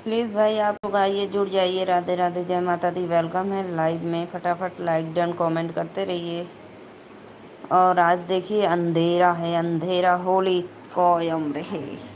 Please भाई आप लोग आइए, जुड़ जाइए। राधे राधे, जय माता दी। वेलकम है लाइव में। फटाफट लाइक डन कमेंट करते रहिए। और आज देखिए अंधेरा है, अंधेरा होली कायम रहे।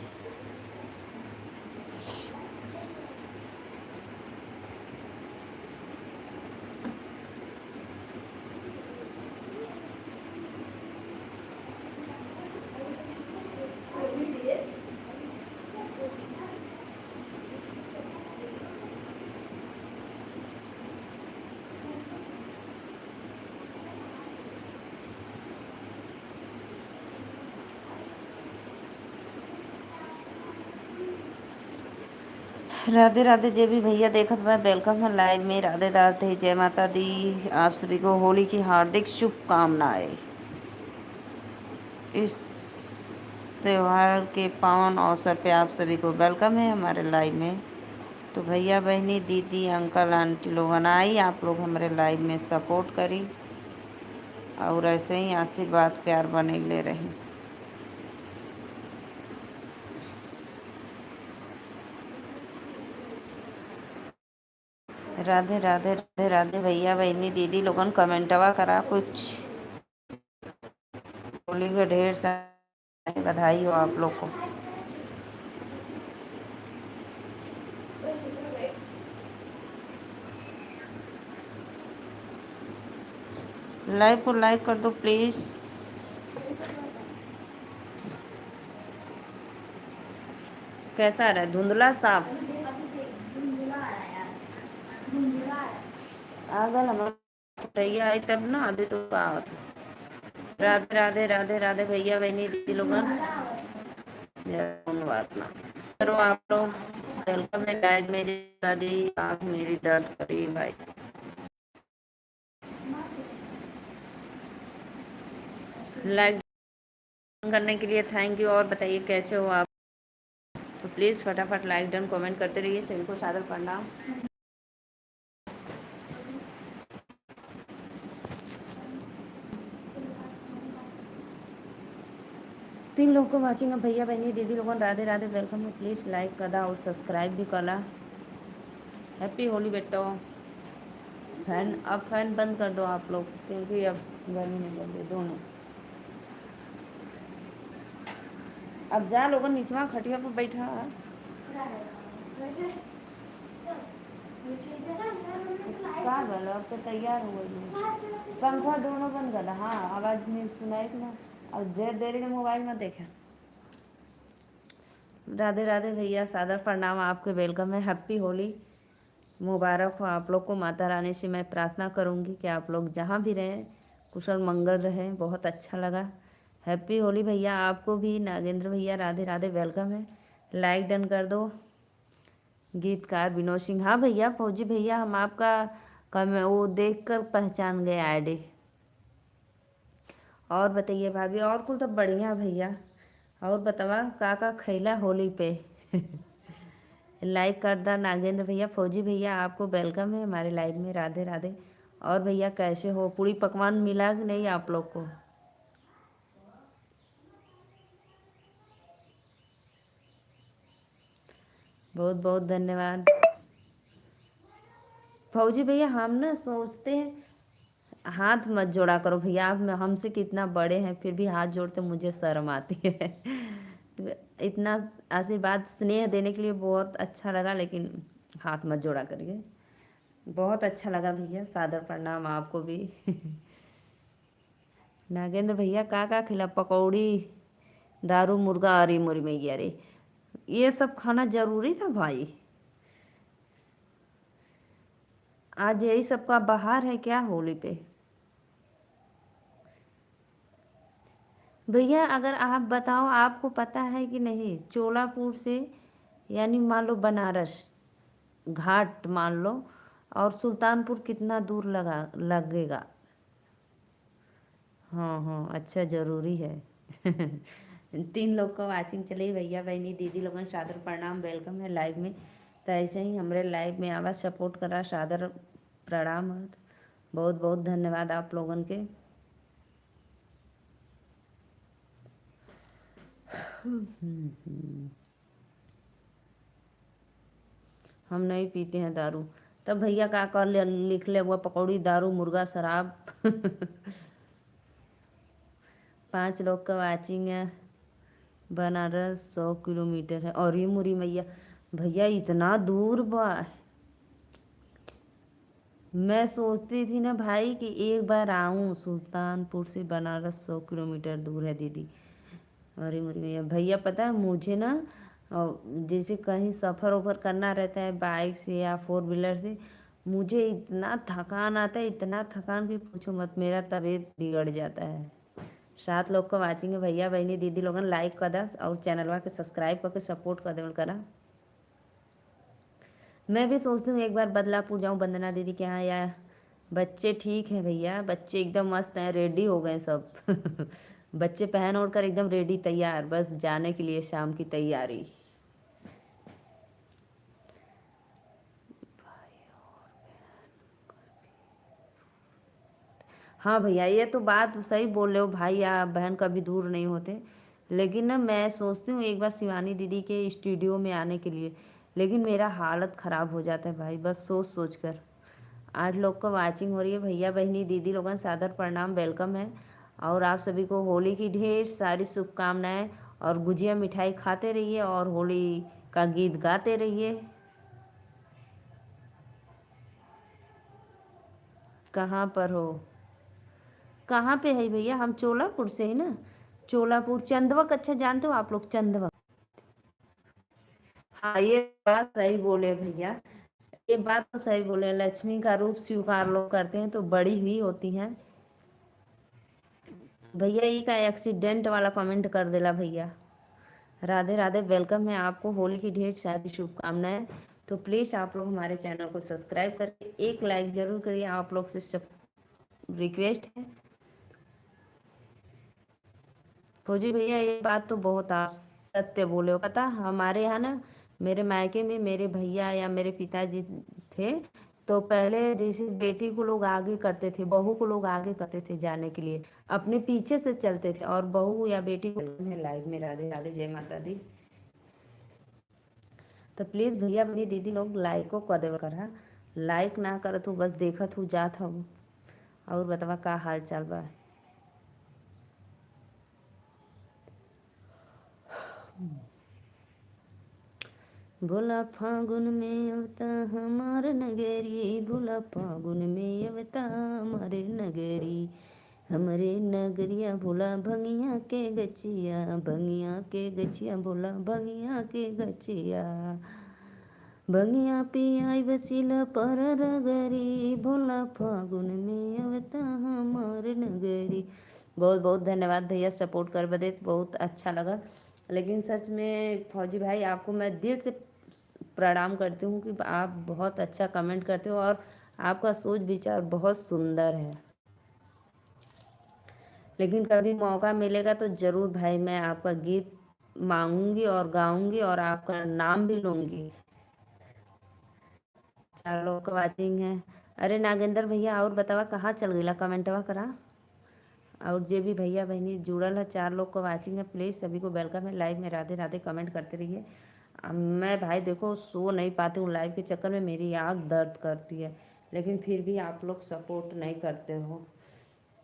राधे राधे, जे भी भैया देखत बा, वेलकम है लाइव में। राधे राधे, जय माता दी। आप सभी को होली की हार्दिक शुभकामनाएं। इस त्योहार के पावन अवसर पे आप सभी को वेलकम है हमारे लाइव में। तो भैया बहनी दीदी अंकल आंटी लोगन आई, आप लोग हमारे लाइव में सपोर्ट करी और ऐसे ही आशीर्वाद प्यार बने ले रही। राधे राधे, राधे राधे भैया बहनी दीदी लोगन कमेंटवा करा कुछ। होली के ढेर सारी बधाई हो आप लोग को। लाइव को लाइक कर दो प्लीज। कैसा आ रहा है? धुंधला साफ आगल हमारा भैया आई तब ना, अभी तो आवत। राधे राधे, राधे राधे भैया बहनी दीदी लोगन। बात ना करो आप लोग। वेलकम है लाइव में। दादी आँख मेरी दर्द करी भाई। लाइक करने के लिए थैंक यू। और बताइए कैसे हो आप? तो प्लीज़ फटाफट लाइक डन कमेंट करते रहिए। सभी को सादर प्रणाम। 3 लोग को वाचिंग है। भैया बहनी दीदी लोगों राधे राधे, वेलकम है। प्लीज़ लाइक करा और सब्सक्राइब भी करा। हैप्पी होली बेटो। फैन अब फैन बंद कर दो आप लोग, क्योंकि अब गर्मी में लगे दोनों। अब जा लोगों नीचवा खटिया पर बैठा। का गल अब तो तैयार हो गई। पंखा दोनों बंद कर। हाँ आवाज़ नहीं सुनाई ना। और देर देर में मोबाइल में देखें। राधे राधे भैया, सादर प्रणाम। आपके वेलकम है। हैप्पी होली मुबारक हो आप लोग को। माता रानी से मैं प्रार्थना करूंगी कि आप लोग जहाँ भी रहें कुशल मंगल रहें। बहुत अच्छा लगा। हैप्पी होली भैया आपको भी। नागेंद्र भैया राधे राधे, वेलकम है। लाइक डन कर दो। गीतकार विनोद सिंह, हाँ भैया फौजी भैया, हम आपका कम वो देख कर पहचान गए आईडी। और बताइए भाभी, और कुल तो बढ़िया भैया। और बतावा का खैला होली पे। लाइक कर दा नागेंद्र भैया। फौजी भैया आपको वेलकम है हमारे लाइव में। राधे राधे। और भैया कैसे हो? पूरी पकवान मिला कि नहीं आप लोग को? बहुत बहुत धन्यवाद। फौजी भैया हम ना सोचते हैं, हाथ मत जोड़ा करो भैया। आप हमसे कितना बड़े हैं फिर भी हाथ जोड़ते मुझे शर्म आती है। इतना आशीर्वाद स्नेह देने के लिए बहुत अच्छा लगा, लेकिन हाथ मत जोड़ा करिए। बहुत अच्छा लगा भैया, सादर प्रणाम आपको भी। नागेंद्र भैया का खिला? पकौड़ी, दारू, मुर्गा, अरे मुरी मैया रे, ये सब खाना जरूरी था भाई? आज यही सबका बहार है क्या होली पे? भैया अगर आप बताओ, आपको पता है कि नहीं, चोलापुर से यानी मान लो बनारस घाट मान लो, और सुल्तानपुर कितना दूर लगेगा? हाँ हाँ, अच्छा ज़रूरी है। 3 लोग को वाचिंग चली। भैया बहनी दीदी लोगन सादर प्रणाम, वेलकम है लाइव में। तो ऐसे ही हमारे लाइव में आवाज़ सपोर्ट करा, सादर प्रणाम है। बहुत बहुत धन्यवाद आप लोगन के। हम नहीं पीते हैं दारू। तब भैया का कर लिख ले हुआ, पकौड़ी दारू मुर्गा शराब। 5 लोग का वाचिंग है। बनारस 100 किलोमीटर है। और ये मुरी मैया भैया इतना दूर बा। मैं सोचती थी ना भाई कि एक बार आऊं, सुल्तानपुर से बनारस 100 किलोमीटर दूर है दीदी। अरे मुरी मैया भैया पता है मुझे ना, जैसे कहीं सफ़र वफर करना रहता है बाइक से या 4 व्हीलर से, मुझे इतना थकान आता है, इतना थकान कि पूछो मत, मेरा तबीयत बिगड़ जाता है। 7 लोग का वाचिंग है भैया बहनी दीदी लोगन, लाइक कर दस और चैनलवा के सब्सक्राइब करके सपोर्ट कर देवल करा। मैं भी सोचती हूँ एक बार बदलापुर जाऊँ वंदना दीदी के यहाँ, या बच्चे ठीक हैं भैया, बच्चे एकदम मस्त हैं, रेडी हो गए सब। बच्चे पहन ओढ़ कर एकदम रेडी तैयार, बस जाने के लिए शाम की तैयारी। हाँ भैया ये तो बात सही बोल रहे हो, भाई या बहन कभी दूर नहीं होते। लेकिन ना मैं सोचती हूँ एक बार शिवानी दीदी के स्टूडियो में आने के लिए, लेकिन मेरा हालत ख़राब हो जाता है भाई, बस सोच सोच कर। 8 लोग का वाचिंग हो रही है भैया बहनी दीदी लोगन, सादर प्रणाम, वेलकम है। और आप सभी को होली की ढेर सारी शुभकामनाएं, और गुजिया मिठाई खाते रहिए और होली का गीत गाते रहिए। कहाँ पर हो? कहाँ पे है भैया? हम चोलापुर से ही ना। चोलापुर चंदवक, अच्छा जानते हो आप लोग चंदवक? हाँ ये बात सही बोले भैया, ये बात तो सही बोले, लक्ष्मी का रूप स्वीकार लोग करते हैं तो बड़ी ही होती हैं। भैया ये का एक्सीडेंट वाला कमेंट कर देला भैया। राधे राधे, वेलकम है आपको, होली की ढेर सारी शुभकामनाएं। तो प्लीज़ आप लोग हमारे चैनल को सब्सक्राइब करके एक लाइक जरूर करिए, आप लोग से सब रिक्वेस्ट है। फौजी भैया ये बात तो बहुत आप सत्य बोले हो, पता हमारे यहाँ ना, मेरे मायके में मेरे भैया या मेरे पिताजी थे, तो पहले जैसे बेटी को लोग आगे करते थे, बहू को लोग आगे करते थे जाने के लिए, अपने पीछे से चलते थे, और बहू या बेटी को लाइव में राधे राधे जय माता दी। तो प्लीज़ भैया मेरी दीदी लोग लाइक को कर देवल करा, लाइक ना कर तू बस देखत हूँ जात हूँ। और बतावा का हाल चाल बा? भोला फागुन में अवता हमार नगरी, भोला फागुन में अवता हमारे नगरी, हमरे नगरिया भोला भंगिया के गचिया, भंगिया के गचिया भोला भंगिया के गचिया, भंगिया पियाई बसीला पर रगरी, भोला फागुन में अवता हमार नगरी। बहुत बहुत धन्यवाद भैया सपोर्ट कर बदे, बहुत अच्छा लगा। लेकिन सच में फौजी भाई आपको मैं दिल से प्रणाम करती हूँ कि आप बहुत अच्छा कमेंट करते हो, और आपका सोच विचार बहुत सुंदर है। लेकिन कभी मौका मिलेगा तो ज़रूर भाई मैं आपका गीत मांगूंगी और गाऊंगी और आपका नाम भी लूंगी। 4 लोग का वाचिंग है। अरे नागेंद्र भैया और बतावा कहाँ चल गईला, कमेंटवा करा। और जे भी भैया बहनी जुड़ल है, 4 लोग को वाचिंग है, प्लीज़ सभी को वेलकम है लाइव में, राधे राधे कमेंट करते रहिए। मैं भाई देखो सो नहीं पाती हूँ लाइव के चक्कर में, मेरी आँख दर्द करती है, लेकिन फिर भी आप लोग सपोर्ट नहीं करते हो।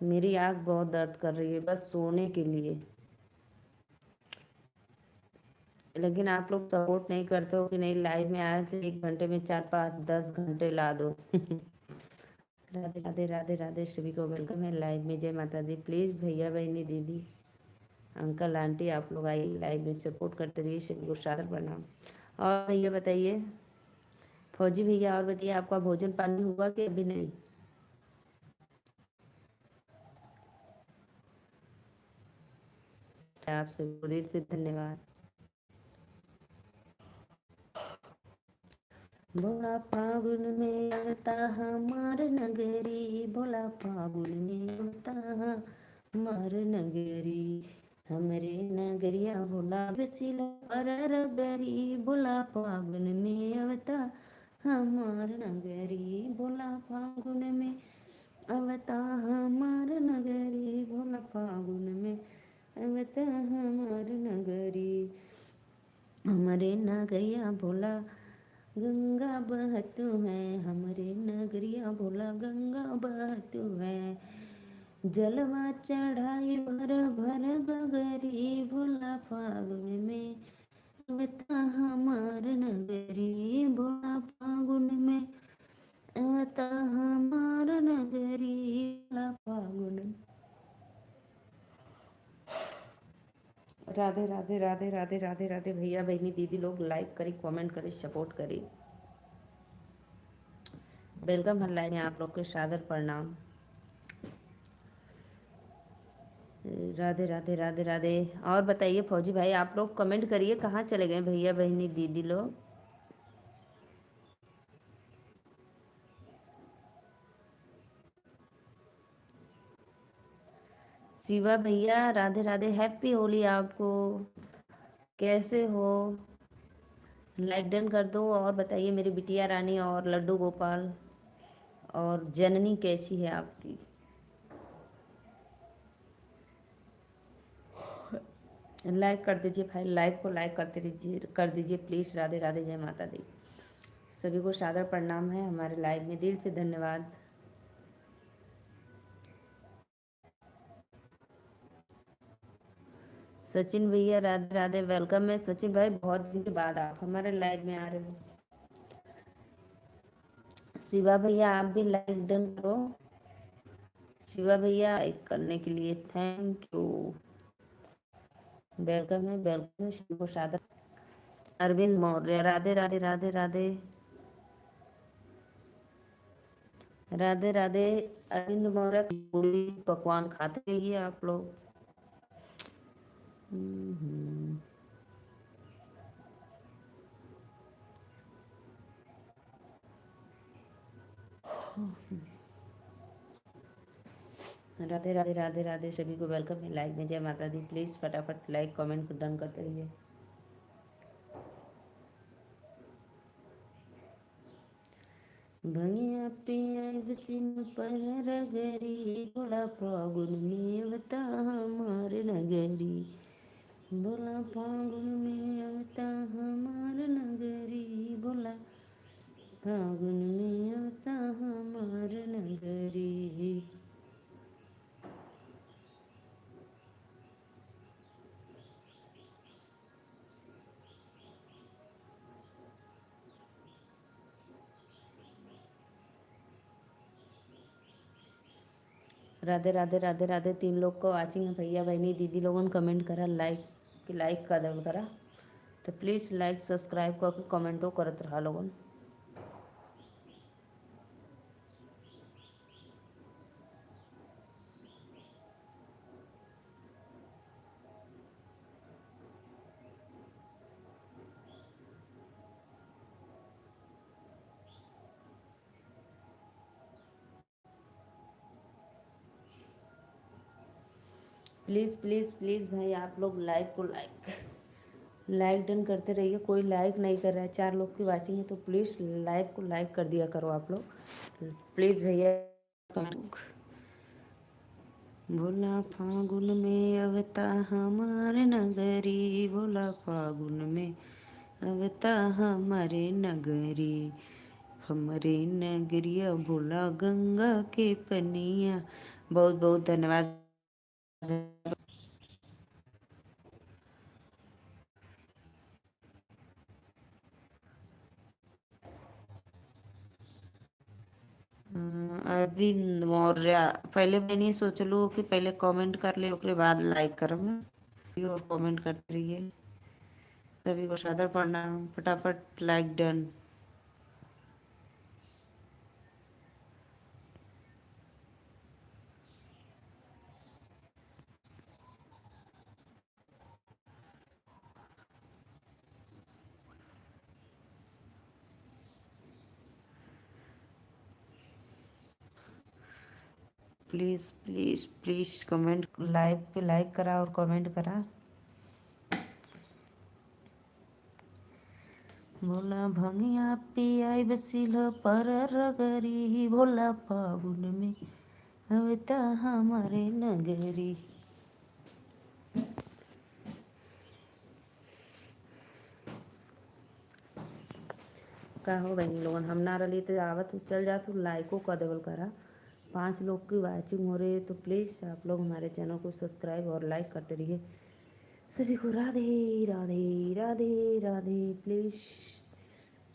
मेरी आँख बहुत दर्द कर रही है बस सोने के लिए, लेकिन आप लोग सपोर्ट नहीं करते हो कि नहीं लाइव में आए थे 1 घंटे में 4 5 10 घंटे ला दो। राधे राधे राधे राधे, सभी को वेलकम है लाइव में, जय माता दी। प्लीज़ भैया बहनी दीदी अंकल आंटी आप लोग आइए लाइव में, सपोर्ट करते रहिए, सभी को सादर प्रणाम। और भैया बताइए फौजी भैया, और बताइए आपका भोजन पानी हुआ कि अभी नहीं? आपसे दिल से धन्यवाद। भोला फागुन में आता हमार नगरी, भोला फागुन में आता हमार नगरी, हमरे नगरिया भोला बसिला पर रगरी, भोला फागुन में आवता हमार नगरी, भोला फागुन में आवता हमार नगरी, भोला फागुन में आवता हमार नगरी, हमरे नगरिया भोला गंगा बहतू है हमरे नगरिया भोला, गंगा बहतू है। जलवा चढ़ाई भर भर गगरी भोला, फागुन में अवता हमार नगरी भोला, फागुन में अवता हमार नगरी भोला, फागुन। राधे राधे राधे राधे राधे राधे। भैया बहनी दीदी लोग लाइक करी, कमेंट करी, सपोर्ट करी। वेलकम हर लाइन में आप लोग के सादर प्रणाम। राधे राधे राधे राधे। और बताइए फौजी भाई, आप लोग कमेंट करिए, कहाँ चले गए भैया बहनी दीदी लोग। शिवा भैया राधे राधे, हैप्पी होली आपको। कैसे हो? लाइक डन कर दो। और बताइए मेरी बिटिया रानी और लड्डू गोपाल और जननी कैसी है आपकी? लाइक कर दीजिए भाई, लाइक को लाइक करते रहिए, कर दीजिए प्लीज़। राधे राधे, जय माता दी। सभी को सादर प्रणाम है हमारे लाइव में, दिल से धन्यवाद। सचिन भैया राधे राधे, वेलकम है सचिन भाई, बहुत दिन के बाद आप हमारे लाइव में आ रहे हो। शिवा भैया आप भी लाइक डन करो। शिवा भैया लाइक करने के लिए थैंक यू। वेलकम है शिव को सादर। अरविंद मौर्य राधे राधे राधे राधे राधे राधे। अरविंद मौर्य, पूरी पकवान खाते रहिए आप लोग। राधे राधे राधे राधे, सभी को वेलकम है लाइव में, जय माता दी। प्लीज़ फटाफट लाइक कमेंट डन करते रहिए। भंगिया पिया सिन पर रगरी भोला, फागुन में अवता हमार नगरी भोला, फागुन में अवता हमार नगरी भोला, फागुन में अवता हमार नगरी। राधे राधे राधे राधे। 3 लोग को वाचिंग है, भैया बहनी दीदी लोगों ने कमेंट करा, लाइक का दल करा, तो प्लीज़ लाइक सब्सक्राइब करके कमेंटो करत रहा लोगन। प्लीज़ प्लीज़ प्लीज़ भाई आप लोग लाइक को लाइक डन करते रहिए। कोई लाइक नहीं कर रहा है, 4 लोग की वाचिंग है, तो प्लीज़ लाइक को लाइक कर दिया करो आप लोग प्लीज़ भैया। भोला फागुन में अवता हमारे नगरी भोला, फागुन में अवता हमारे नगरी, हमारे नगरिया भोला, गंगा के पनिया। बहुत बहुत धन्यवाद। अरविंद मौर्य, पहले मैंने सोच लो कि पहले कमेंट कर ले, उसके बाद लाइक करब ना, और कमेंट करते रहिए। सभी को सादर प्रणाम, फटाफट like done. Please please please comment, live पे लाइक करा और कमेंट करा। भोला भंगिया पियाई बसिल पर रगरी भोला, फागुन में अवता हमारे नगरी। का हो बहनी लोगन हम ना रही तो आवत चल जा तो लाइको कर देवल करा। 5 लोग की वॉचिंग हो रही है तो प्लीज़ आप लोग हमारे चैनल को सब्सक्राइब और लाइक करते रहिए। सभी को राधे राधे राधे राधे। प्लीज़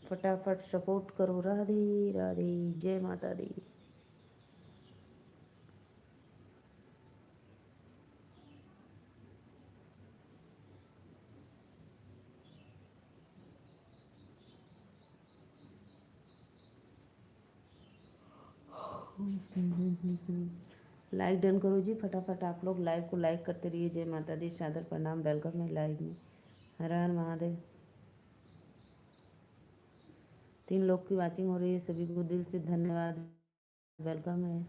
फटाफट सपोर्ट करो। राधे राधे। जय माता दी। लाइक डन करो जी फटाफट। आप लोग लाइव को लाइक करते रहिए। जय माता दी। सादर प्रणाम। वेलकम है लाइव में। हर हर महादेव। 3 लोग की वाचिंग हो रही है। सभी को दिल से धन्यवाद। वेलकम है।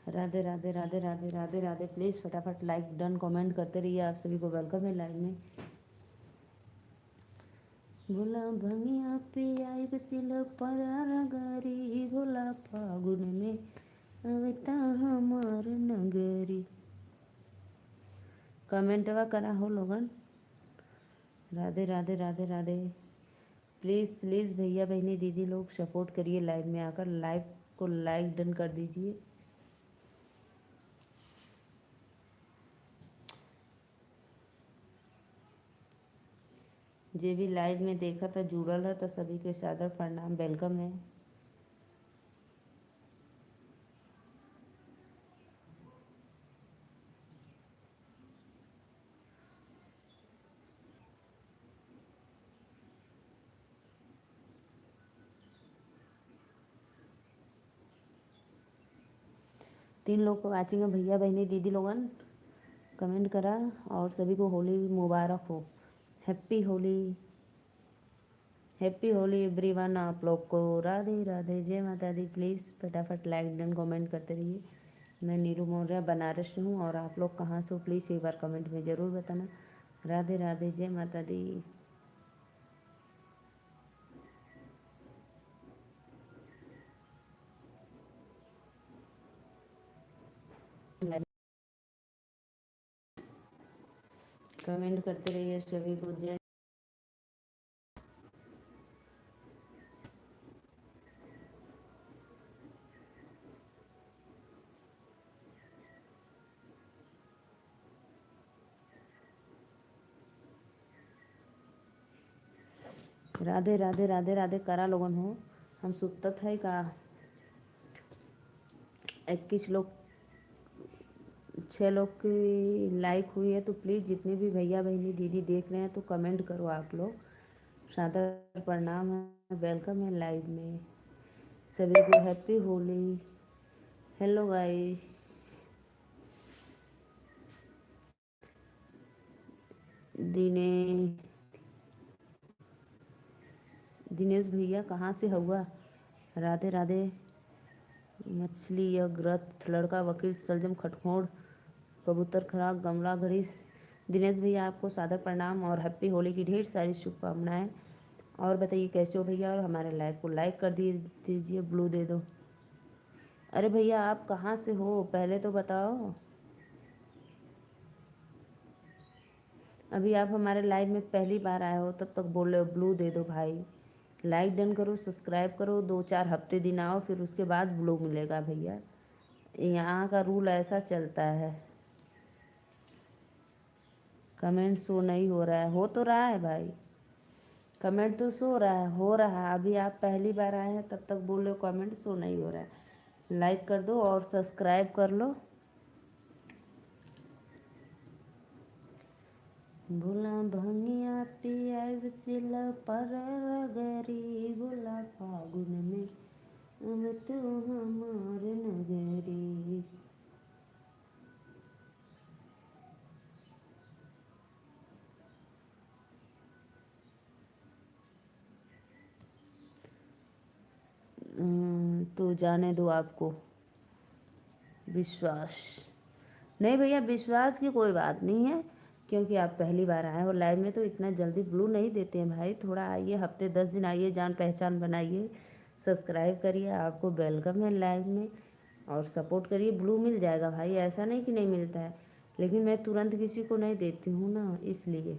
राधे राधे राधे राधे राधे राधे। प्लीज़ फटाफट लाइक डन कमेंट करते रहिए। आप सभी को वेलकम है लाइव में। भोला भंगिया पियाई बसिल परारा गरी। भोला फागुन में अवता हमार नगरी। कमेंटवा करा हो लोगन। राधे राधे राधे राधे। प्लीज़ प्लीज़ भैया बहनी दीदी लोग सपोर्ट करिए। लाइव में आकर लाइव को लाइक डन कर दीजिए। जे भी लाइव में देखा था जुड़ल है तो सभी के सादर प्रणाम। वेलकम है। 3 लोग को वाचिंग है। भैया बहनी दीदी लोगन कमेंट करा। और सभी को होली मुबारक हो। Happy Holi. Happy Holi everyone. आप लोग को राधे राधे। जय माता दी। प्लीज़ फटाफट लाइक डन कमेंट करते रहिए। मैं नीरू मौर्य बनारस से हूँ और आप लोग कहाँ से हो प्लीज़ एक बार कमेंट में ज़रूर बताना। राधे राधे। जय माता दी। कमेंट करते रहिए सभी को। जय राधे राधे राधे राधे करा लोगन हो। हम सुतत है का 21 लोग 6 लोग की लाइक हुई है तो प्लीज़ जितने भी भैया बहनी दीदी देख रहे हैं तो कमेंट करो आप लोग। सादर प्रणाम है। वेलकम है लाइव में। सभी को हैप्पी होली। Hello guys. दिने दिनेश भैया कहाँ से हुआ। राधे राधे। मछली या ग्रथ लड़का वकील सलजम खटखोड़ कबूतर खराब गमला घड़ी। दिनेश भैया आपको सादर प्रणाम और हैप्पी होली की ढेर सारी शुभकामनाएं। और बताइए कैसे हो भैया। और हमारे लाइव को लाइक कर दीजिए। ब्लू दे दो। अरे भैया आप कहाँ से हो पहले तो बताओ। अभी आप हमारे लाइव में पहली बार आए हो तब तक बोल रहे हो ब्लू दे दो भाई। लाइक डन करो सब्सक्राइब करो। 2-4 हफ्ते दिन आओ फिर उसके बाद ब्लू मिलेगा भैया। यहाँ का रूल ऐसा चलता है। कमेंट शो नहीं हो रहा है। हो तो रहा है भाई। कमेंट तो शो रहा है हो रहा है। अभी आप पहली बार आए हैं तब तक बोल रहे हो कमेंट शो नहीं हो रहा है। लाइक कर दो और सब्सक्राइब कर लो। भोला भंगिया पियाई सिला पर गरी। भोला फागुन में अब तो हमार नगरी। तो जाने दो आपको विश्वास नहीं भैया, विश्वास की कोई बात नहीं है, क्योंकि आप पहली बार आए हो लाइव में, तो इतना जल्दी ब्लू नहीं देते हैं भाई। थोड़ा आइए, हफ्ते 10 दिन आइए, जान पहचान बनाइए, सब्सक्राइब करिए, आपको वेलकम है लाइव में। और सपोर्ट करिए, ब्लू मिल जाएगा भाई, ऐसा नहीं कि नहीं मिलता है, लेकिन मैं तुरंत किसी को नहीं देती हूँ ना, इसलिए।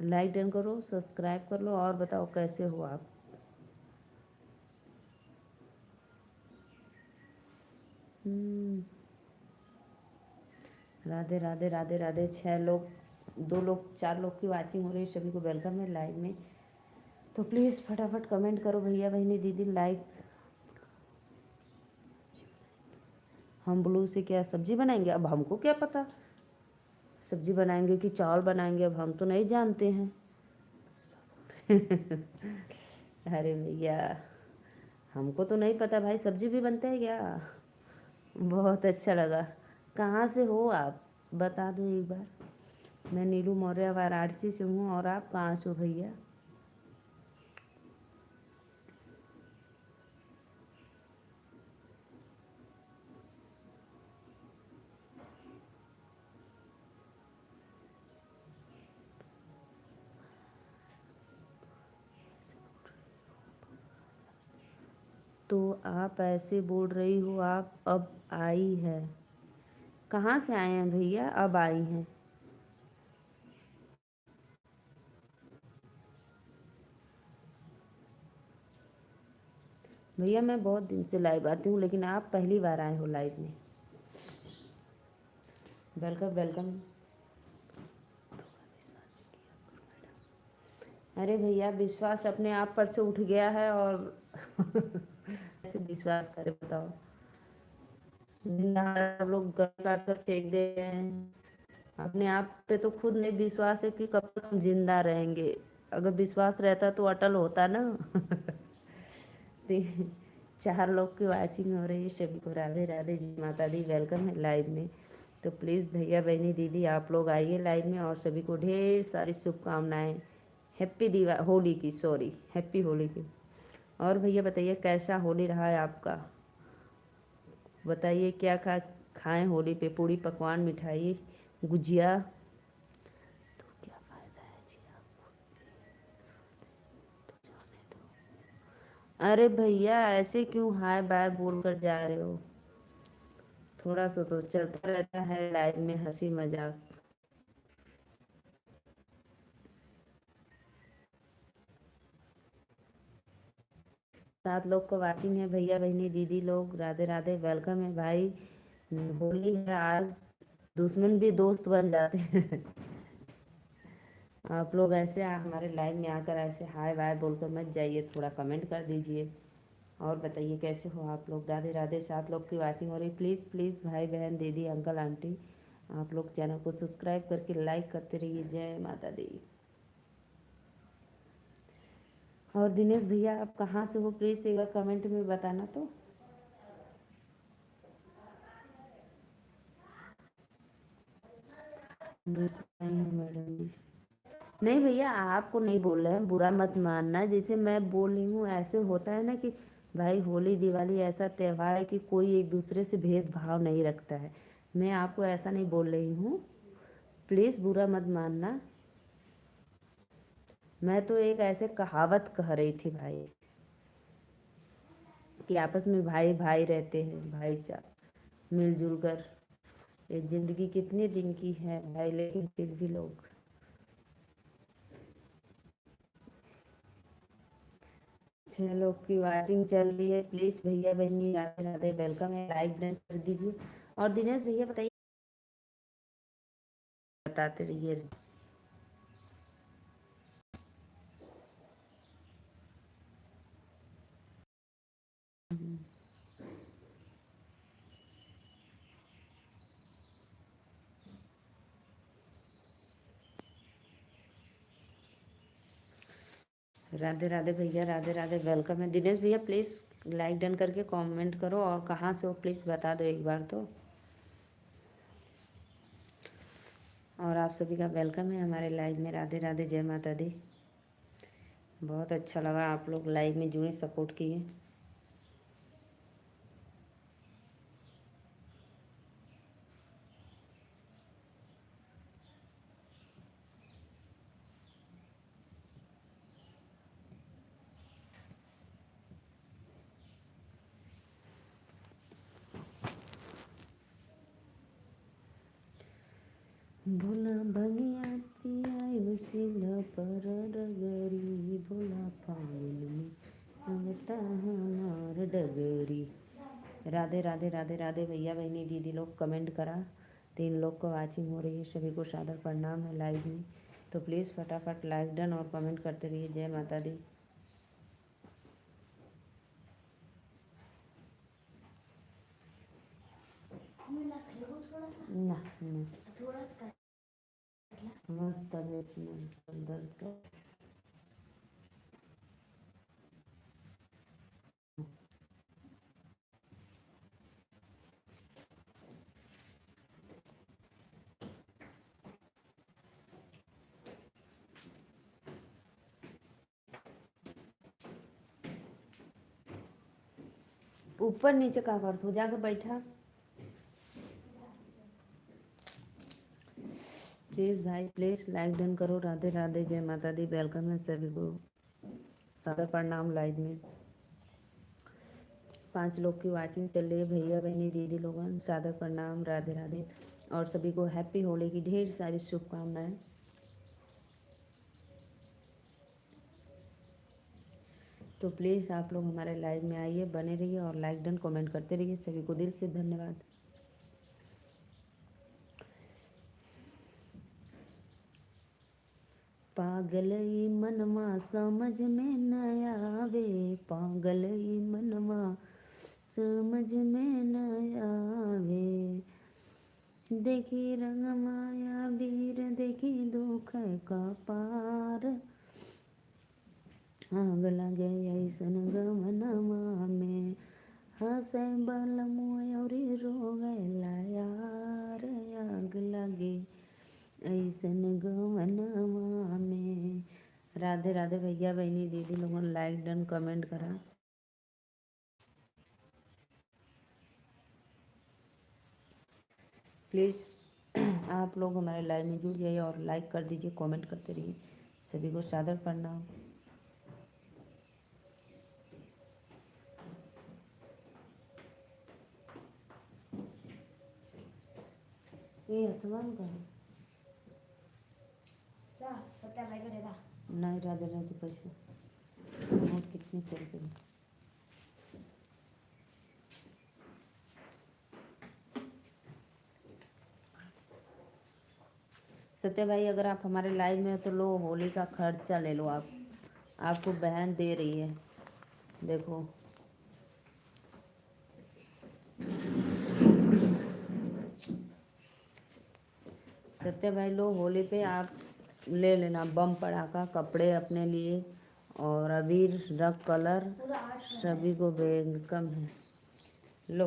लाइक डन करो, सब्सक्राइब कर लो, और बताओ कैसे हो आप। राधे राधे राधे राधे। 6 लोग, 2 लोग, 4 लोग की वाचिंग हो रही है, सभी को वेलकम है लाइव में। तो प्लीज़ फटाफट कमेंट करो भैया बहनी दीदी, लाइक। हम ब्लू से क्या सब्जी बनाएंगे, अब हमको क्या पता सब्जी बनाएंगे कि चावल बनाएंगे, अब हम तो नहीं जानते हैं। अरे भैया, हमको तो नहीं पता भाई, सब्जी भी बनता है क्या। बहुत अच्छा लगा। कहाँ से हो आप, बता दो एक बार। मैं नीलू मौर्य वाराणसी से हूँ, और आप कहाँ से हो भैया। तो आप ऐसे बोल रही हो, आप अब आई है। कहाँ से आए हैं भैया, अब आई हैं। भैया मैं बहुत दिन से लाइव आती हूँ, लेकिन आप पहली बार आए हो लाइव में। Welcome welcome. अरे भैया, विश्वास अपने आप पर से उठ गया है, और कैसे विश्वास करे बताओ। जिंदा हम लोग गल काट कर फेंक दे रहे हैं। अपने आप पे तो खुद नहीं विश्वास है कि कब तक हम जिंदा रहेंगे। अगर विश्वास रहता तो अटल होता ना। 4 लोग की वाचिंग हो रही है, सभी को राधे राधे, जी माता दी, वेलकम है लाइव में। तो प्लीज़ भैया बहनी दीदी, आप लोग आइए लाइव में, और सभी को ढेर सारी शुभकामनाएं, हैप्पी होली की, सॉरी, हैप्पी होली की। और भैया बताइए, कैसा होली रहा है आपका। बताइए क्या खाएं होली पे, पूड़ी पकवान मिठाई गुजिया। तो क्या फ़ायदा है जी आपको, तो जाने दो। अरे भैया, ऐसे क्यों हाय बाय बोल कर जा रहे हो। थोड़ा सा तो चलता रहता है लाइफ में हंसी मजाक। 7 लोग को वाचिंग है, भैया बहनी दीदी लोग, राधे राधे, वेलकम है भाई। होली है आज, दुश्मन भी दोस्त बन जाते हैं। आप लोग ऐसे हमारे लाइव में आकर ऐसे हाय बाय बोलकर मत जाइए, थोड़ा कमेंट कर दीजिए। और बताइए कैसे हो आप लोग, राधे राधे। 7 लोग की वाचिंग हो रही, प्लीज़ प्लीज़ भाई बहन दीदी अंकल आंटी, आप लोग चैनल को सब्सक्राइब करके लाइक करते रहिए। जय माता दी। और दिनेश भैया, आप कहाँ से हो, प्लीज़ एक बार कमेंट में बताना तो। मैडम जी, नहीं भैया, आपको नहीं बोल रहे हैं, बुरा मत मानना। जैसे मैं बोल रही हूँ, ऐसे होता है ना कि भाई होली दिवाली ऐसा त्यौहार है कि कोई एक दूसरे से भेदभाव नहीं रखता है। मैं आपको ऐसा नहीं बोल रही हूँ, प्लीज़ बुरा मत मानना। मैं तो एक ऐसे कहावत कह रही थी भाई, कि आपस में भाई भाई रहते हैं, भाईचारा मिलजुल कर। ये जिंदगी कितने दिन की है भाई, लेकिन फिर भी लोग। 6 लोग की वाचिंग चल रही है, प्लीज़ भैया बहनी राधे राधे, वेलकम है, लाइक डन कर दीजिए। और दिनेश भैया बताइए, बताते रहिए। राधे राधे भैया, राधे राधे, वेलकम है। दिनेश भैया प्लीज़ लाइक डन करके कमेंट करो, और कहाँ से हो प्लीज़ बता दो एक बार तो। और आप सभी का वेलकम है हमारे लाइव में, राधे राधे, जय माता दी। बहुत अच्छा लगा आप लोग लाइव में जुड़े, सपोर्ट किए। भोला भंगिया पियाई उसिल पर डगरी, भोला फागुन में अंगता हमार डगरी। राधे राधे राधे राधे भैया बहनी दीदी लोग कमेंट करा। 3 लोग को वाचिंग हो रही है, सभी को सादर प्रणाम है लाइव में। तो प्लीज़ फटाफट लाइक डन और कमेंट करते रहिए। जय माता दी। ना मस्त तबीयत में सर दर्द का। ऊपर नीचे का कर तू जाकर बैठा। प्लीज़ भाई प्लीज़ लाइक डन करो। राधे राधे जय माता दी। वेलकम है सभी को, सादर प्रणाम लाइव में। 5 लोग की वाचिंग चल रही है। भैया बहनी दीदी लोगन सादर प्रणाम, राधे राधे। और सभी को हैप्पी होली की ढेर सारी शुभकामनाएं। तो प्लीज़ आप लोग हमारे लाइव में आइए, बने रहिए और लाइक डन कमेंट करते रहिए। सभी को दिल से धन्यवाद। पागल ई मनवा समझ में न आवे, पागल ई मनवा समझ में न आवे। देखी रंग माया वीर, देखी दुख का पार। आग लगे ऐसन गमनवा में, हंसे बल मोरी रोवेला यार। आग लगे ऐसन गमनवा में। राधे राधे भैया बहनी दीदी लोगों ने लाइक डन कमेंट करा। प्लीज़ आप लोग हमारे लाइव में जुड़ जाइए और लाइक कर दीजिए, कमेंट करते रहिए। सभी को सादर प्रणाम। ये हथवान का नहीं, राधे राधे पैसे नोट कितने चल गए। सत्य भाई अगर आप हमारे लाइव में हो तो लो, होली का खर्चा ले लो आप, आपको बहन दे रही है, देखो। सत्य भाई लो, होली पे आप ले लेना बम पड़ाका, कपड़े अपने लिए और अबीर रंग कलर सभी को वेलकम है। लो,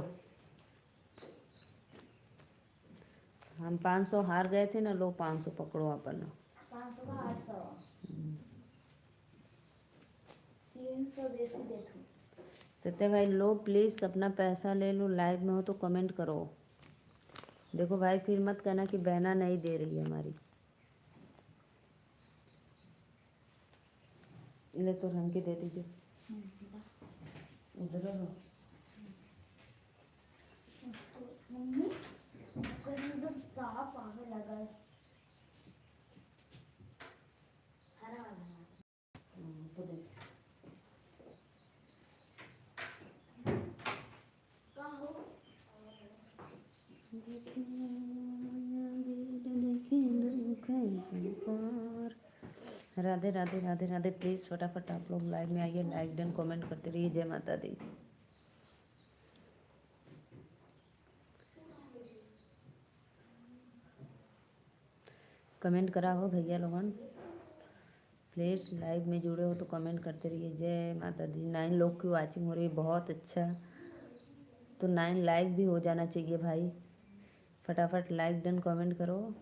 हम 500 हार गए थे ना, लो 500 पकड़ो अपन। 500 का 800 300 देसी दे दो। सत्य भाई लो प्लीज़ अपना पैसा ले लो। लाइव में हो तो कमेंट करो। देखो भाई फिर मत कहना कि बहना नहीं दे रही है हमारी। ले तो रंग के दे दीजिए। उधर रहो। मम्मी एकदम साफ आने लगा है। हरा वाला तो देख कहाँ हो। राधे राधे राधे राधे। प्लीज़ फटाफट आप लोग लाइव में आइए, लाइक डन कमेंट करते रहिए। जय माता दी। कमेंट करा हो भैया लोगन, प्लीज़ लाइव में जुड़े हो तो कमेंट करते रहिए। जय माता दी। 9 लोग की वाचिंग हो रही है, बहुत अच्छा। तो 9 लाइक भी हो जाना चाहिए भाई, फटाफट लाइक डन कमेंट करो।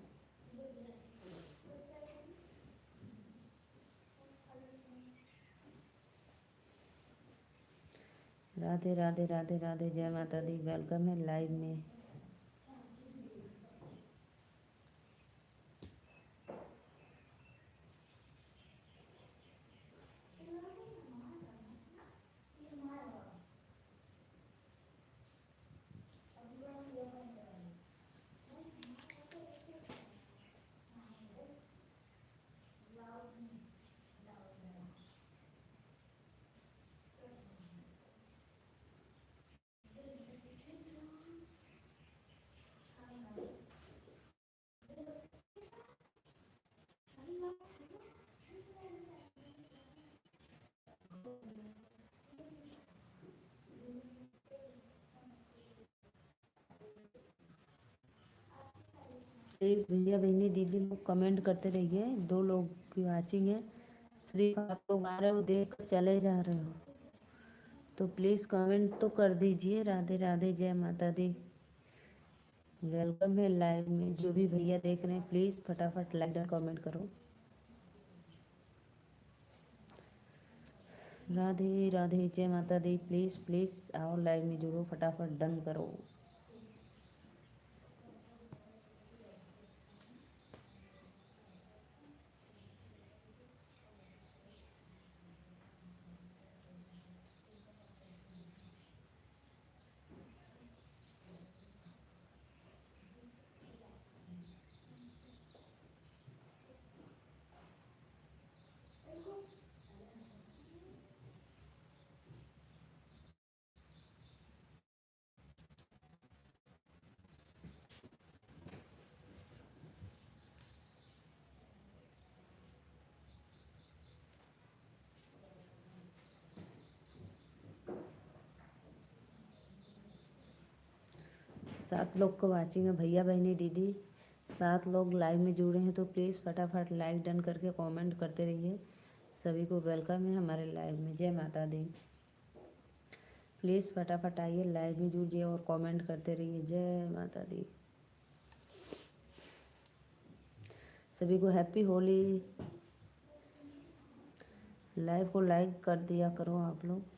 राधे राधे राधे राधे, जय माता दी। वेलकम है लाइव में। प्लीज़ भैया बहनी दीदी लोग कमेंट करते रहिए। 2 लोग की वाचिंग है, सिर्फ आप लोग आ रहे हो, देख कर चले जा रहे हो, तो प्लीज़ कमेंट तो कर दीजिए। राधे राधे, जय माता दी। वेलकम है लाइव में। जो भी भैया देख रहे हैं प्लीज़ फटाफट लाइक और कमेंट करो। राधे राधे, जय माता दी। प्लीज़ प्लीज़ आओ लाइव में जुड़ो, फटाफट डन करो। 7 लोग को वाचिंग है भैया बहनी दीदी। 7 लोग लाइव में जुड़े हैं, तो प्लीज़ फटाफट लाइक डन करके कमेंट करते रहिए। सभी को वेलकम है हमारे लाइव में। जय माता दी। प्लीज़ फटाफट आइए, लाइव में जुड़िए और कमेंट करते रहिए। जय माता दी। सभी को हैप्पी होली। लाइव को लाइक कर दिया करो आप लोग।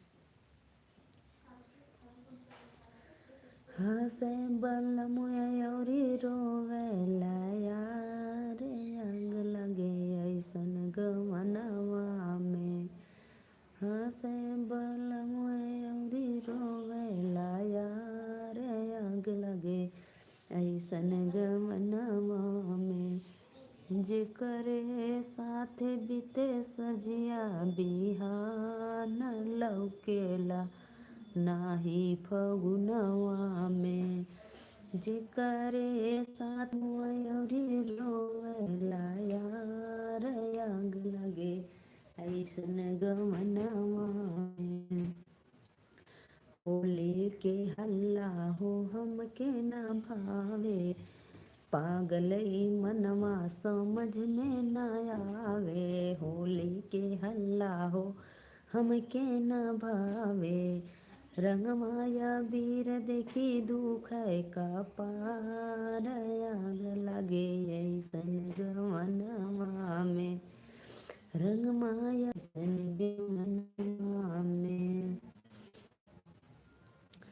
हंसे बलम अउरी रोवेला यार, आग लगे ऐसन गवनवा में। हंसे बलम अउरी रोवेला यार, आग लगे ऐसन गवनवा में। जेकरे साथे बीते सजिया बिहान, लौकेला नाही फगुनवा में। जेकरे साथ मयूरी रोवेला यार, आग लगे ऐसन गवनवा में। होली के हल्ला हो हमके ना भावे, पागलई मनवा समझ में ना आवे। होली के हल्ला हो हमके न भावे, रंग माया वीर देखी दुख का पार, आग लगे ऐसन गवनवा में। रंग माया ऐसन गवनवा में,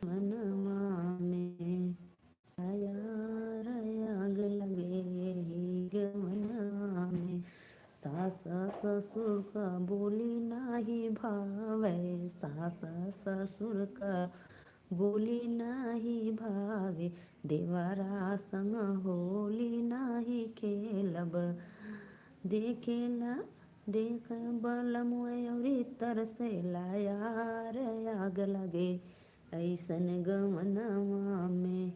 मनवा में। यार आग लगे गवनवा में। सास ससुर का बोली नाही भावे, सास ससुर का बोली नाही भावे। देवरा संग होली नाही खेलब, देखेला देख बलम अउरी तरसेला यार, आग लगे ऐसन गवनवा में।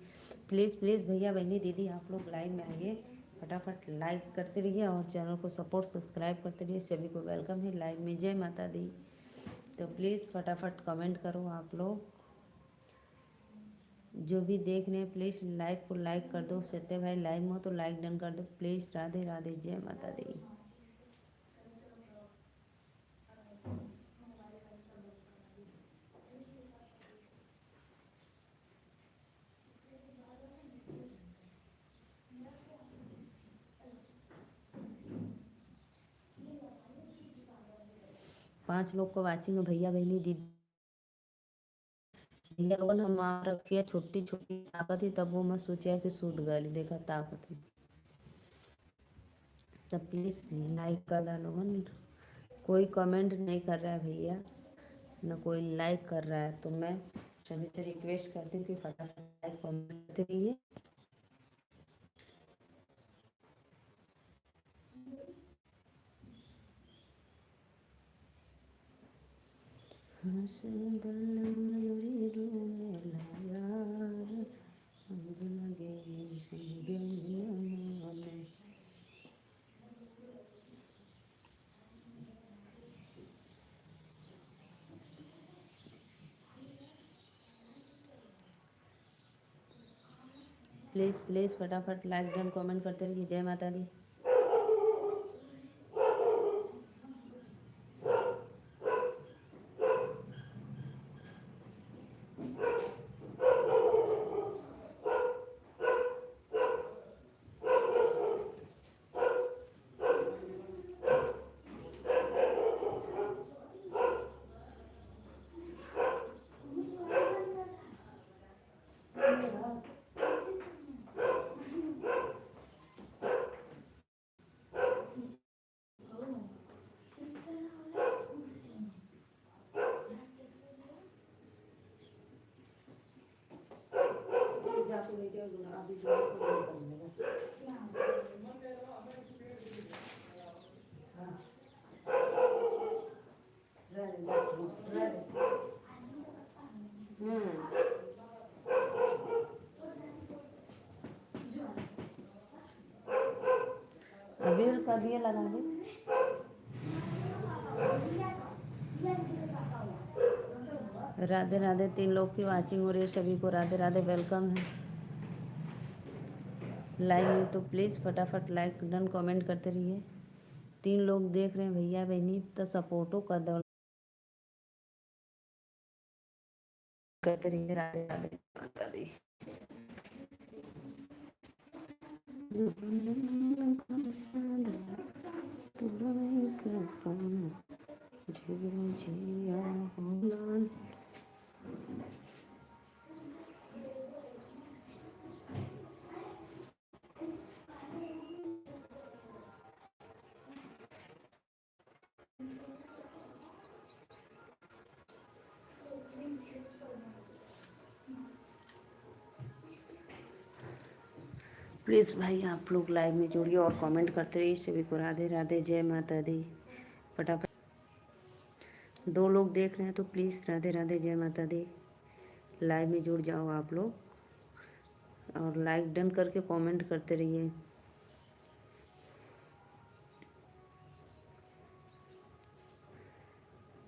प्लीज़ प्लीज़ भैया बहनी दीदी आप लोग लाइव में आइए, फटाफट लाइक करते रहिए और चैनल को सपोर्ट सब्सक्राइब करते रहिए। सभी को वेलकम है लाइव में। जय माता दी। तो प्लीज़ फटाफट कमेंट करो आप लोग। जो भी देख रहे हैं प्लीज़ लाइव को लाइक कर दो। सत्य भाई लाइव में हो तो लाइक डन कर दो प्लीज़। राधे राधे, जय माता दी। 5 लोग को वाचिंग है भैया बहनी दीदी भैया लोगन हम वहाँ रखी है छोटी छोटी ताकत थी, तब वो मैं सोचा कि सूट गली देखा ताकत ही। तो प्लीज़ लाइक कर दा लोगन। कोई कमेंट नहीं कर रहा है भैया, न कोई लाइक कर रहा है, तो मैं सभी से रिक्वेस्ट करती हूँ कि फटाफट लाइक कमेंट करते रहिए। प्लीज़ प्लीज़ फटाफट लाइक डन कमेंट करते रहिए। जय माता दी। अबीर का दिए लगा दे। राधे राधे। 3 लोग की वाचिंग हो रही है, सभी को राधे राधे, वेलकम है लाइव में। तो प्लीज़ फटाफट लाइक डन कमेंट करते रहिए। 3 लोग देख रहे हैं भैया बहनी, तो सपोर्टो कर दो, करते रहिए। राधे राधे माता दी। प्लीज़ भाई आप लोग लाइव में जुड़िए और कमेंट करते रहिए। सभी को राधे राधे, जय माता दी। फटाफट 2 लोग देख रहे हैं, तो प्लीज़ राधे राधे, जय माता दी। लाइव में जुड़ जाओ आप लोग और लाइक डन करके कमेंट करते रहिए।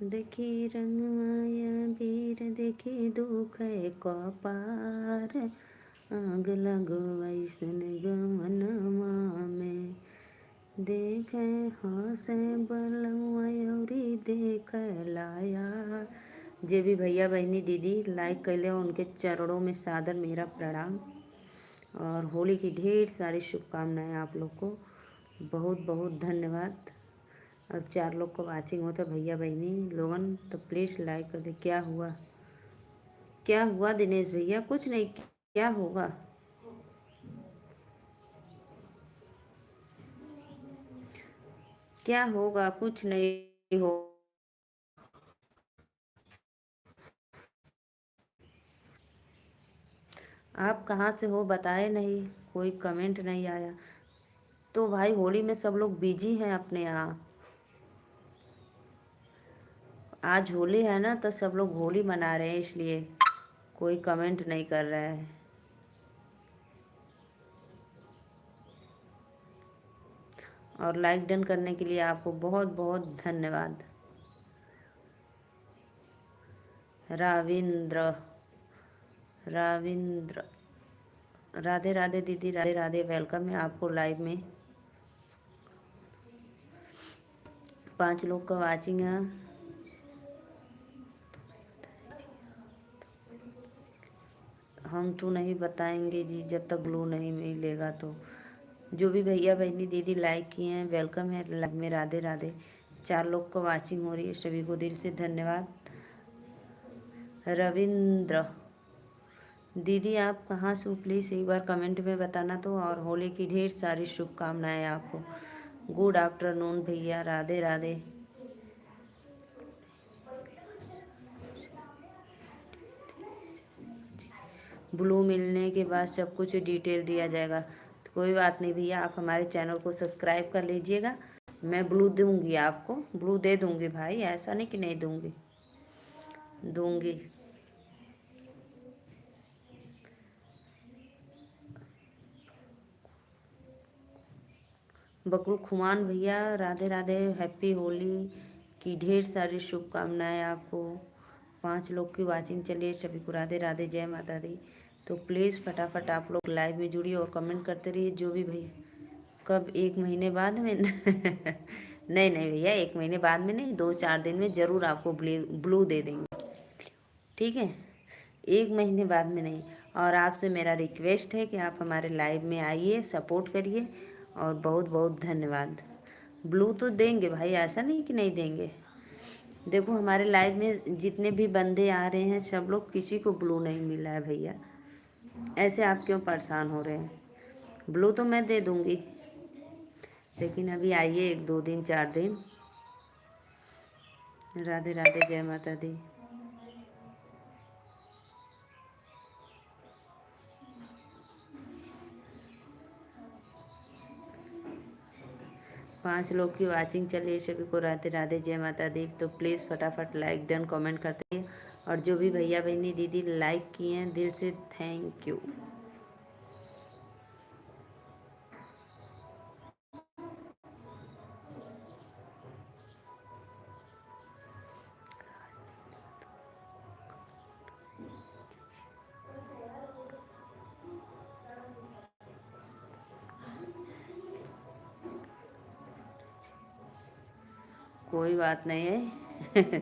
देखी रंग माया वीर, देखी दुख कपार, आग लगो ऐसन गमनमा में, देखे हंसे बलमयूरी देख लाया। जे भी भैया बहनी दीदी लाइक कैले उनके चरणों में सादर मेरा प्रणाम और होली की ढेर सारी शुभकामनाएं आप लोग को। बहुत बहुत धन्यवाद। और 4 लोग को वाचिंग हो तो भैया बहनी लोगन तो प्लीज़ लाइक कर दे। क्या हुआ, क्या हुआ दिनेश भैया? कुछ नहीं, क्या होगा? क्या होगा? कुछ नहीं हो। आप कहाँ से हो बताए नहीं, कोई कमेंट नहीं आया। तो भाई होली में सब लोग बिजी हैं अपने यहाँ। आज होली है ना, तो सब लोग होली मना रहे हैं, इसलिए कोई कमेंट नहीं कर रहा है। और लाइक डन करने के लिए आपको बहुत बहुत धन्यवाद। राविंद्र, राविंद्र, राधे राधे दीदी, राधे राधे, वेलकम है आपको लाइव में। 5 लोग का वाचिंग है। हम तो नहीं बताएंगे जी जब तक ग्लो नहीं मिलेगा। तो जो भी भैया बहनी दीदी लाइक किए हैं वेलकम है लाइव में। राधे राधे। 4 लोग को वाचिंग हो रही है, सभी को दिल से धन्यवाद। रविंद्र दीदी आप कहाँ से हो, प्लीज़ एक बार कमेंट में बताना तो। और होली की ढेर सारी शुभकामनाएं आपको। गुड आफ्टरनून भैया, राधे राधे। ब्लू मिलने के बाद सब कुछ डिटेल दिया जाएगा, तो कोई बात नहीं भैया, आप हमारे चैनल को सब्सक्राइब कर लीजिएगा। मैं ब्लू दूंगी आपको, ब्लू दे दूंगी भाई, ऐसा नहीं कि नहीं दूंगी, दूंगी। बकरू खुमान भैया राधे राधे, हैप्पी होली की ढेर सारी शुभकामनाएं आपको। 5 लोग की वाचिंग चलिए, सभी को राधे राधे, जय माता दी। तो प्लीज़ फटाफट आप लोग लाइव में जुड़िए और कमेंट करते रहिए जो भी भैया। कब, 1 महीने बाद में? नहीं नहीं भैया, 1 महीने बाद में नहीं, 2-4 दिन में ज़रूर आपको ब्लू दे देंगे, ठीक है? 1 महीने बाद में नहीं। और आपसे मेरा रिक्वेस्ट है कि आप हमारे लाइव में आइए, सपोर्ट करिए, और बहुत बहुत धन्यवाद। ब्लू तो देंगे भाई, ऐसा नहीं कि नहीं देंगे। देखो हमारे लाइव में जितने भी बंदे आ रहे हैं सब लोग, किसी को ब्लू नहीं मिला है भैया, ऐसे आप क्यों परेशान हो रहे हैं? ब्लू तो मैं दे दूंगी, लेकिन अभी आइए 1-2 दिन 4 दिन। राधे राधे, जय माता दी। 5 लोग की वाचिंग चल रही है, सभी को राधे राधे, जय माता दी। तो प्लीज़ फटाफट लाइक डन कमेंट करते हैं, और जो भी भैया बहनी दीदी लाइक किए हैं दिल से थैंक यू। कोई बात नहीं है।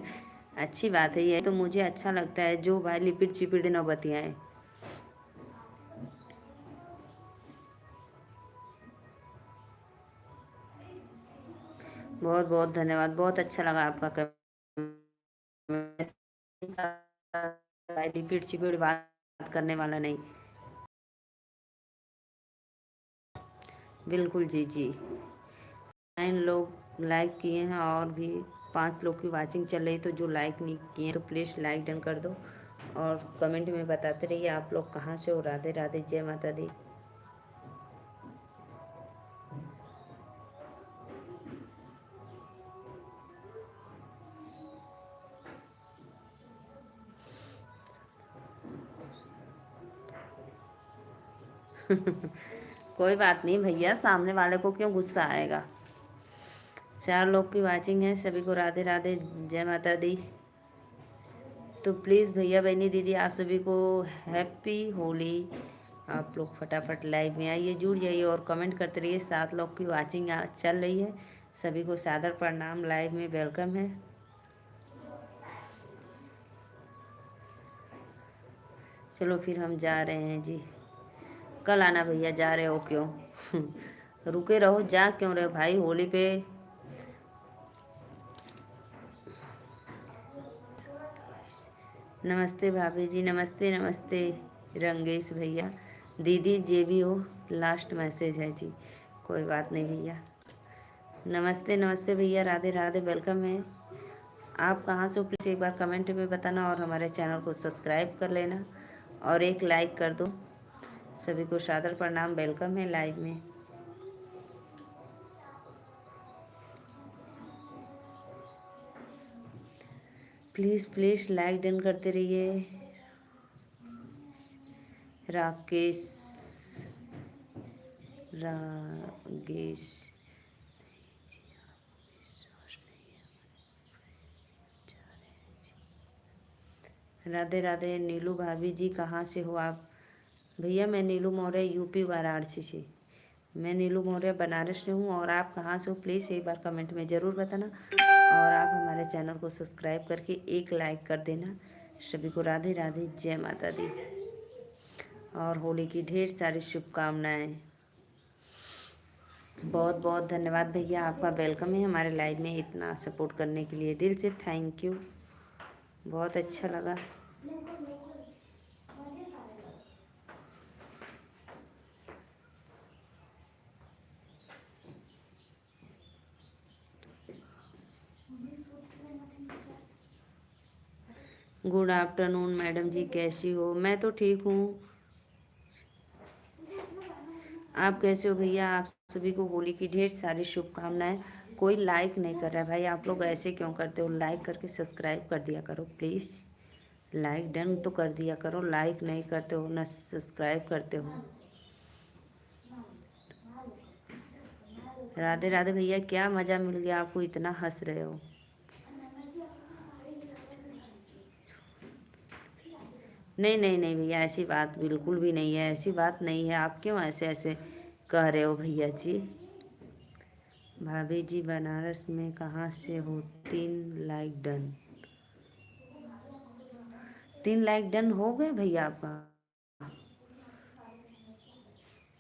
अच्छी बात है, ये तो मुझे अच्छा लगता है जो भाई लिपिट चिपिट न बतियाएं। बहुत बहुत धन्यवाद, बहुत अच्छा लगा आपका कमेंट। रिपीट चिपीट बात करने वाला नहीं, बिल्कुल जी जी। 9 लोग लाइक किए हैं और भी 5 लोग की वाचिंग चल रही, तो जो लाइक नहीं किए तो प्लीज़ लाइक डन कर दो, और कमेंट में बताते रहिए आप लोग कहाँ से हो। राधे राधे, जय माता दी। कोई बात नहीं भैया, सामने वाले को क्यों गुस्सा आएगा। 4 लोग की वाचिंग है, सभी को राधे राधे, जय माता दी। तो प्लीज़ भैया बहनी दीदी आप सभी को हैप्पी होली। आप लोग फटाफट लाइव में आइए, जुड़ जाइए और कमेंट करते रहिए। 7 लोग की वाचिंग चल रही है, सभी को सादर प्रणाम, लाइव में वेलकम है। चलो फिर हम जा रहे हैं जी। कल आना भैया, जा रहे हो क्यों? रुके रहो, जा क्यों रहे हो भाई होली पे? नमस्ते भाभी जी, नमस्ते नमस्ते। रंगेश भैया, दीदी जे भी हो, लास्ट मैसेज है जी। कोई बात नहीं भैया, नमस्ते नमस्ते भैया, राधे राधे, वेलकम है। आप कहाँ से हो प्लीज़ एक बार कमेंट में बताना, और हमारे चैनल को सब्सक्राइब कर लेना, और एक लाइक कर दो। सभी को सादर प्रणाम, वेलकम है लाइव में। प्लीज़ प्लीज़ लाइक डन करते रहिए। राकेश, रागेश, राधे राधे। नीलू भाभी जी कहाँ से हो आप? भैया मैं नीलू मौर्य, यूपी वाराणसी से। मैं नीलू मौर्य बनारस से हूँ, और आप कहाँ से हो प्लीज़ एक बार कमेंट में ज़रूर बताना, और आप हमारे चैनल को सब्सक्राइब करके एक लाइक कर देना। सभी को राधे राधे, जय माता दी, और होली की ढेर सारी शुभकामनाएँ। बहुत बहुत धन्यवाद भैया, आपका वेलकम है हमारे लाइव में, इतना सपोर्ट करने के लिए दिल से थैंक यू, बहुत अच्छा लगा। गुड आफ्टरनून मैडम जी, कैसी हो? मैं तो ठीक हूँ। आप कैसे हो भैया? आप सभी को होली की ढेर सारी शुभकामनाएं। कोई लाइक नहीं कर रहा है भाई, आप लोग ऐसे क्यों करते हो? लाइक करके सब्सक्राइब कर दिया करो प्लीज़। लाइक डन तो कर दिया करो, लाइक नहीं करते हो ना सब्सक्राइब करते हो। राधे राधे भैया, क्या मज़ा मिल गया आपको, इतना हंस रहे हो? नहीं नहीं नहीं भैया, ऐसी बात बिल्कुल भी नहीं है, ऐसी बात नहीं है। आप क्यों ऐसे ऐसे कह रहे हो भैया जी? भाभी जी बनारस में कहाँ से हो? 3 लाइक डन। 3 लाइक डन हो गए भैया आपका?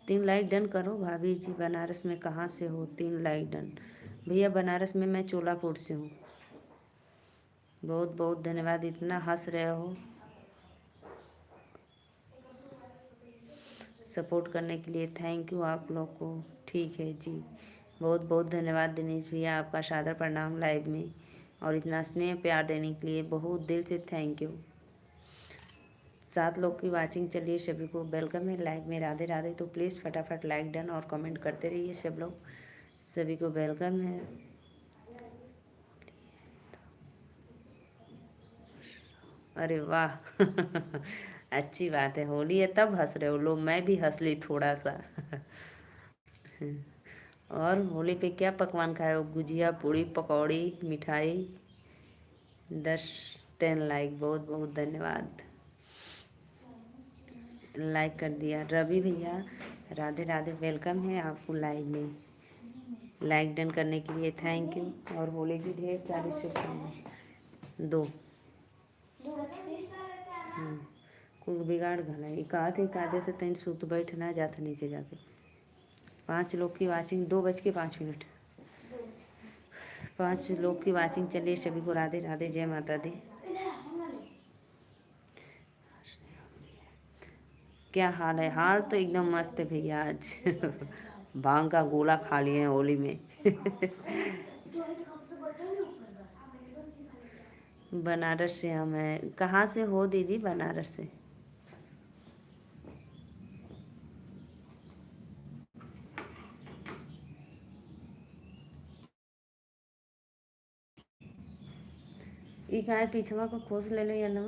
3 लाइक डन करो। भाभी जी बनारस में कहाँ से हो? 3 लाइक डन। भैया बनारस में मैं चोलापुर से हूँ। बहुत बहुत धन्यवाद, इतना हंस रहे हो। सपोर्ट करने के लिए थैंक यू आप लोग को। ठीक है जी, बहुत बहुत धन्यवाद दिनेश भैया, आपका सादर प्रणाम लाइव में। और इतना स्नेह प्यार देने के लिए बहुत दिल से थैंक यू। 7 लोग की वाचिंग चलिए, सभी को वेलकम है लाइव में। राधे राधे। तो प्लीज़ फटाफट लाइक डन और कमेंट करते रहिए सब लोग, सभी को वेलकम है। अरे वाह अच्छी बात है, होली है तब हंस रहे हो लोग, मैं भी हंस ली थोड़ा सा और होली पे क्या पकवान खाए हो? गुजिया, पूड़ी, पकौड़ी, मिठाई? 10 लाइक, बहुत बहुत धन्यवाद। लाइक कर दिया रवि भैया। राधे राधे, वेलकम है आपको लाइव में। लाइक डन करने के लिए थैंक यू और होली की ढेर सारी शुभकामनाएं। 2 कुल बिगाड़ गला एक आधे से 3 सूत बैठ ना जाता नीचे जाके। 5 लोग की वाचिंग, 2:05। 5 लोग की वाचिंग चलिए, सभी को राधे राधे, जय माता दी। क्या हाल है? हाल तो एकदम मस्त है भैया आज भांग का गोला खा लिए हैं होली में बनारस से हम हैं। कहाँ से हो दीदी? बनारस से। ई काहे पीछवा को खोस ले ले या ना?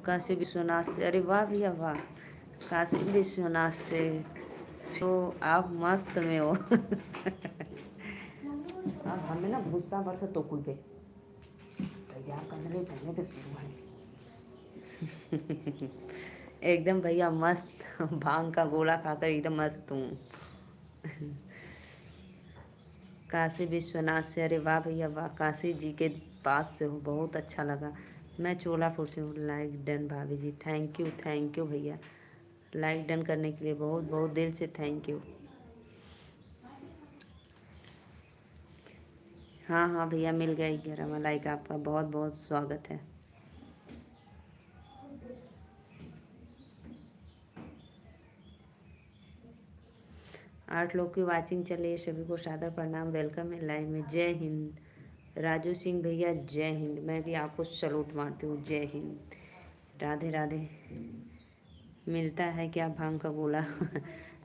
काशी विश्वनाथ से? अरे वाह भैया वाह, काशी विश्वनाथ से तो आप मस्त में हो अब हमें ना गुस्सा बढ़ता तो कुल पे तैयार करने पहले तो शुरू है एकदम भैया मस्त भांग का गोला खाकर एकदम मस्त हूँ काशी विश्वनाथ से? अरे वाह भैया वाह, काशी जी के पास से हो, बहुत अच्छा लगा। मैं चोलापुर से हूँ। लाइक डन भाभी जी, थैंक यू भैया। लाइक डन करने के लिए बहुत बहुत दिल से थैंक यू। हाँ हाँ भैया, मिल गया 11वां लाइक, आपका बहुत बहुत स्वागत है। आठ लोग की वाचिंग चल रही है, सभी को सादर प्रणाम, वेलकम है लाइव में। जय हिंद राजू सिंह भैया, जय हिंद। मैं भी आपको सलूट मारती हूँ, जय हिंद। राधे राधे। मिलता है क्या भांग का गोला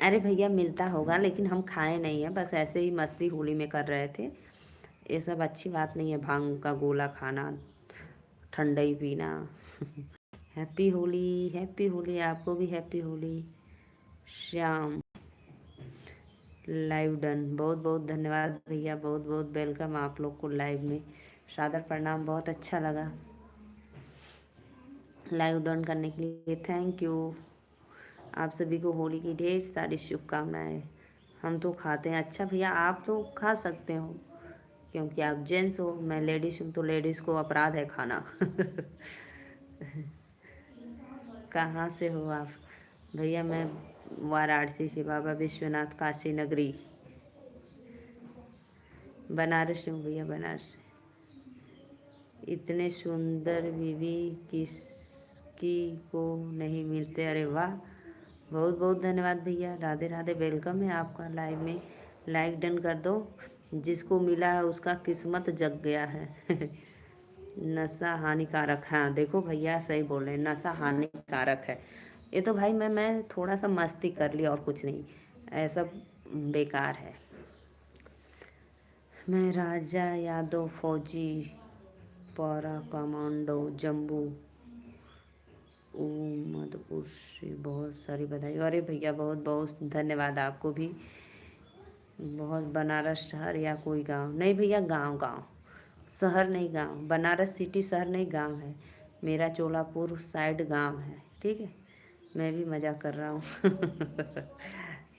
अरे भैया मिलता होगा, लेकिन हम खाए नहीं है, बस ऐसे ही मस्ती होली में कर रहे थे। ये सब अच्छी बात नहीं है, भांग का गोला खाना, ठंडाई पीना हैप्पी होली, हैप्पी होली, आपको भी happy Holi. Shyam live done, बहुत बहुत धन्यवाद भैया, बहुत बहुत वेलकम आप लोग को लाइव में। सादर प्रणाम, बहुत अच्छा लगा। लाइव डन करने के लिए थैंक यू। आप सभी को होली की ढेर सारी शुभकामनाएं। हम तो खाते हैं। अच्छा भैया, आप तो खा सकते हो क्योंकि आप जेंट्स हो, मैं लेडीज़ हूँ, तो लेडीज़ को अपराध है खाना कहाँ से हो आप? भैया मैं वाराणसी से, बाबा विश्वनाथ, काशी नगरी, बनारस से हूँ भैया, बनारस। इतने सुंदर बीवी किसकी को नहीं मिलते, अरे वाह, बहुत बहुत धन्यवाद भैया। राधे राधे, वेलकम है आपका लाइव में। लाइक डन कर दो, जिसको मिला है उसका किस्मत जग गया है। नशा हानिकारक, हाँ देखो भैया सही बोल रहे हैं, नशा हानिकारक है। ये तो भाई मैं थोड़ा सा मस्ती कर लिया और कुछ नहीं, ऐसा बेकार है। मैं राजा यादव, फौजी, पारा कमांडो, जम्मू मधुपुर से, बहुत सारी बधाई। अरे भैया बहुत बहुत धन्यवाद आपको भी। बहुत, बनारस शहर या कोई गांव? नहीं भैया, गांव गांव, शहर नहीं गांव। बनारस सिटी शहर नहीं, गांव है मेरा, चोलापुर साइड गांव है, ठीक है। मैं भी मज़ा कर रहा हूँ।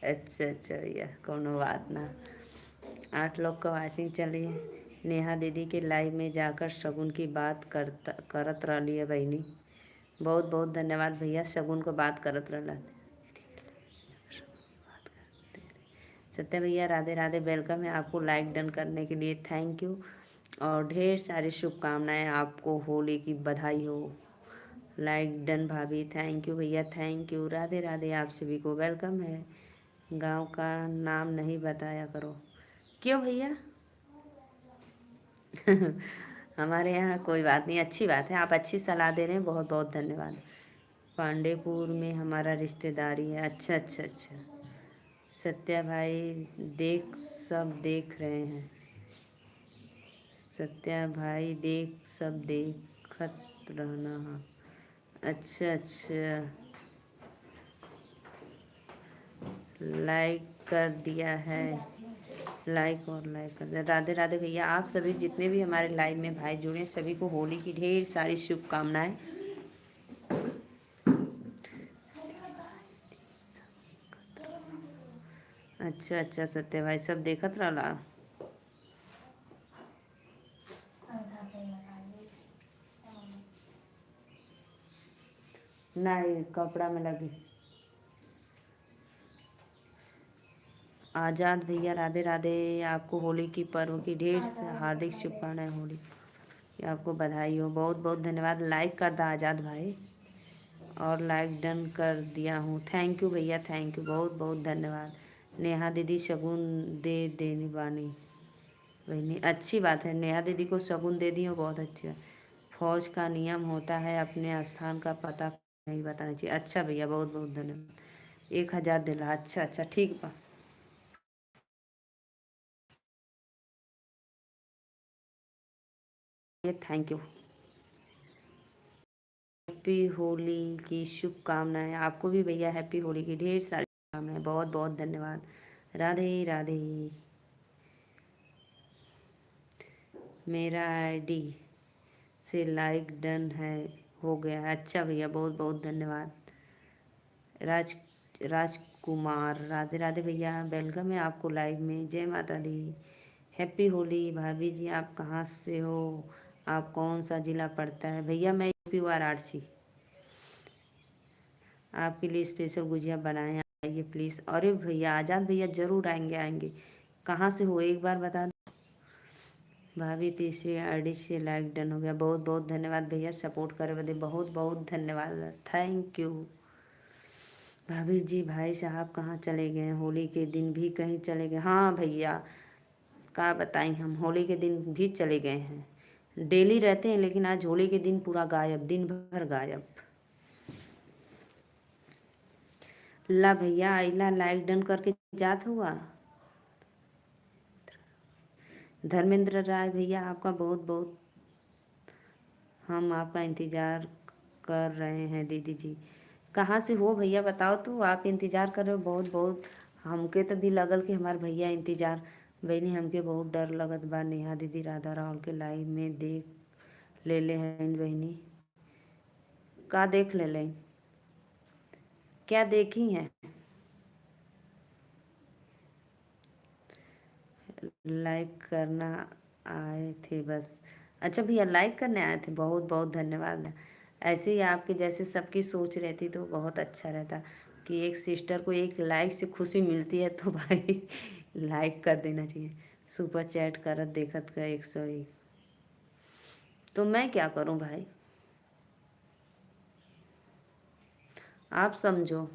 अच्छा अच्छा भैया, कोनो बात ना। 8 लोग का वाचिंग चली है। नेहा दीदी के लाइव में जाकर शगुन की बात करत रही है बहनी। बहुत बहुत धन्यवाद भैया, शगुन को बात करत रहला। सत्य भैया राधे राधे, वेलकम है आपको, लाइक डन करने के लिए थैंक यू। और ढेर सारी शुभकामनाएं आपको, होली की बधाई हो। लाइक डन भाभी, थैंक यू भैया, थैंक यू। राधे राधे, आप सभी को वेलकम है। गांव का नाम नहीं बताया करो, क्यों भैया? हमारे यहाँ कोई बात नहीं, अच्छी बात है, आप अच्छी सलाह दे रहे हैं, बहुत बहुत धन्यवाद। पांडेपुर में हमारा रिश्तेदारी है, अच्छा अच्छा अच्छा। सत्या भाई देख, सब देख रहे हैं। सत्या भाई देख, सब देखत रहना। हाँ अच्छा अच्छा, लाइक कर दिया है। लाइक और लाइक कर दिया। राधे राधे भैया, आप सभी जितने भी हमारे लाइव में भाई जुड़े, सभी को होली की ढेर सारी शुभकामनाएं। अच्छा अच्छा सत्य भाई, सब देखत रहला। नहीं, कपड़ा में लगी। आज़ाद भैया राधे राधे, आपको होली की पर्व की ढेर हार्दिक शुभकामनाएं। होली की आपको बधाई हो, बहुत बहुत धन्यवाद। लाइक कर दा आज़ाद भाई, और लाइक डन कर दिया हूँ, थैंक यू भैया, थैंक यू, बहुत बहुत धन्यवाद। नेहा दीदी शगुन दे देनी बानी बहनी, अच्छी बात है, नेहा दीदी को शगुन दे दी हो, बहुत अच्छी है। फौज का नियम होता है अपने स्थान का पता नहीं बताना चाहिए, अच्छा भैया, बहुत बहुत धन्यवाद। 1000 दिला, अच्छा अच्छा ठीक बा। ये थैंक यू। हैप्पी होली की शुभकामनाएं आपको भी भैया, हैप्पी होली की ढेर सारी शुभकामनाएं, बहुत बहुत धन्यवाद। राधे राधे। मेरा आईडी से लाइक डन है, हो गया, अच्छा भैया, बहुत बहुत धन्यवाद। राज राजकुमार राधे राधे भैया, वेलकम है आपको लाइव में, जय माता दी। हैप्पी होली भाभी जी, आप कहाँ से हो? आप कौन सा जिला पड़ता है? भैया मैं यूपी वाराणसी। आपके लिए स्पेशल गुजिया बनाए, आइए प्लीज़। अरे भैया आज़ाद भैया, ज़रूर आएंगे आएंगे। कहाँ से हो एक बार बता दो। भाभी तीसरी आईडी से लाइक डन हो गया, बहुत बहुत धन्यवाद भैया, सपोर्ट करे बदे बहुत बहुत धन्यवाद, थैंक यू। भाभी जी भाई साहब कहाँ चले गए? होली के दिन भी कहीं चले गए? हाँ भैया, क्या बताएं, हम होली के दिन भी चले गए हैं, डेली रहते हैं, लेकिन आज होली के दिन पूरा गायब, दिन भर गायब। ला भैया आइला, लाइक डन करके जात हुआ। धर्मेंद्र राय भैया, आपका बहुत बहुत, हम आपका इंतज़ार कर रहे हैं दीदी जी। कहाँ से हो भैया बताओ, तो आप इंतज़ार कर रहे हो, बहुत बहुत। हमके तो भी लगल कि हमार भैया इंतज़ार, बहनी हमके बहुत डर लगत बा। नेहा दीदी राधा राहुल के लाइव में देख ले ले हैं बहनी, का देख ले लें, क्या देखी हैं? लाइक करना आए थे बस। अच्छा भैया लाइक करने आए थे, बहुत बहुत धन्यवाद। ऐसे ही आपके जैसे सबकी सोच रहती तो बहुत अच्छा रहता। कि एक सिस्टर को एक लाइक से खुशी मिलती है तो भाई लाइक कर देना चाहिए। सुपर चैट करत देखत का 101। तो मैं क्या करूं भाई, आप समझो।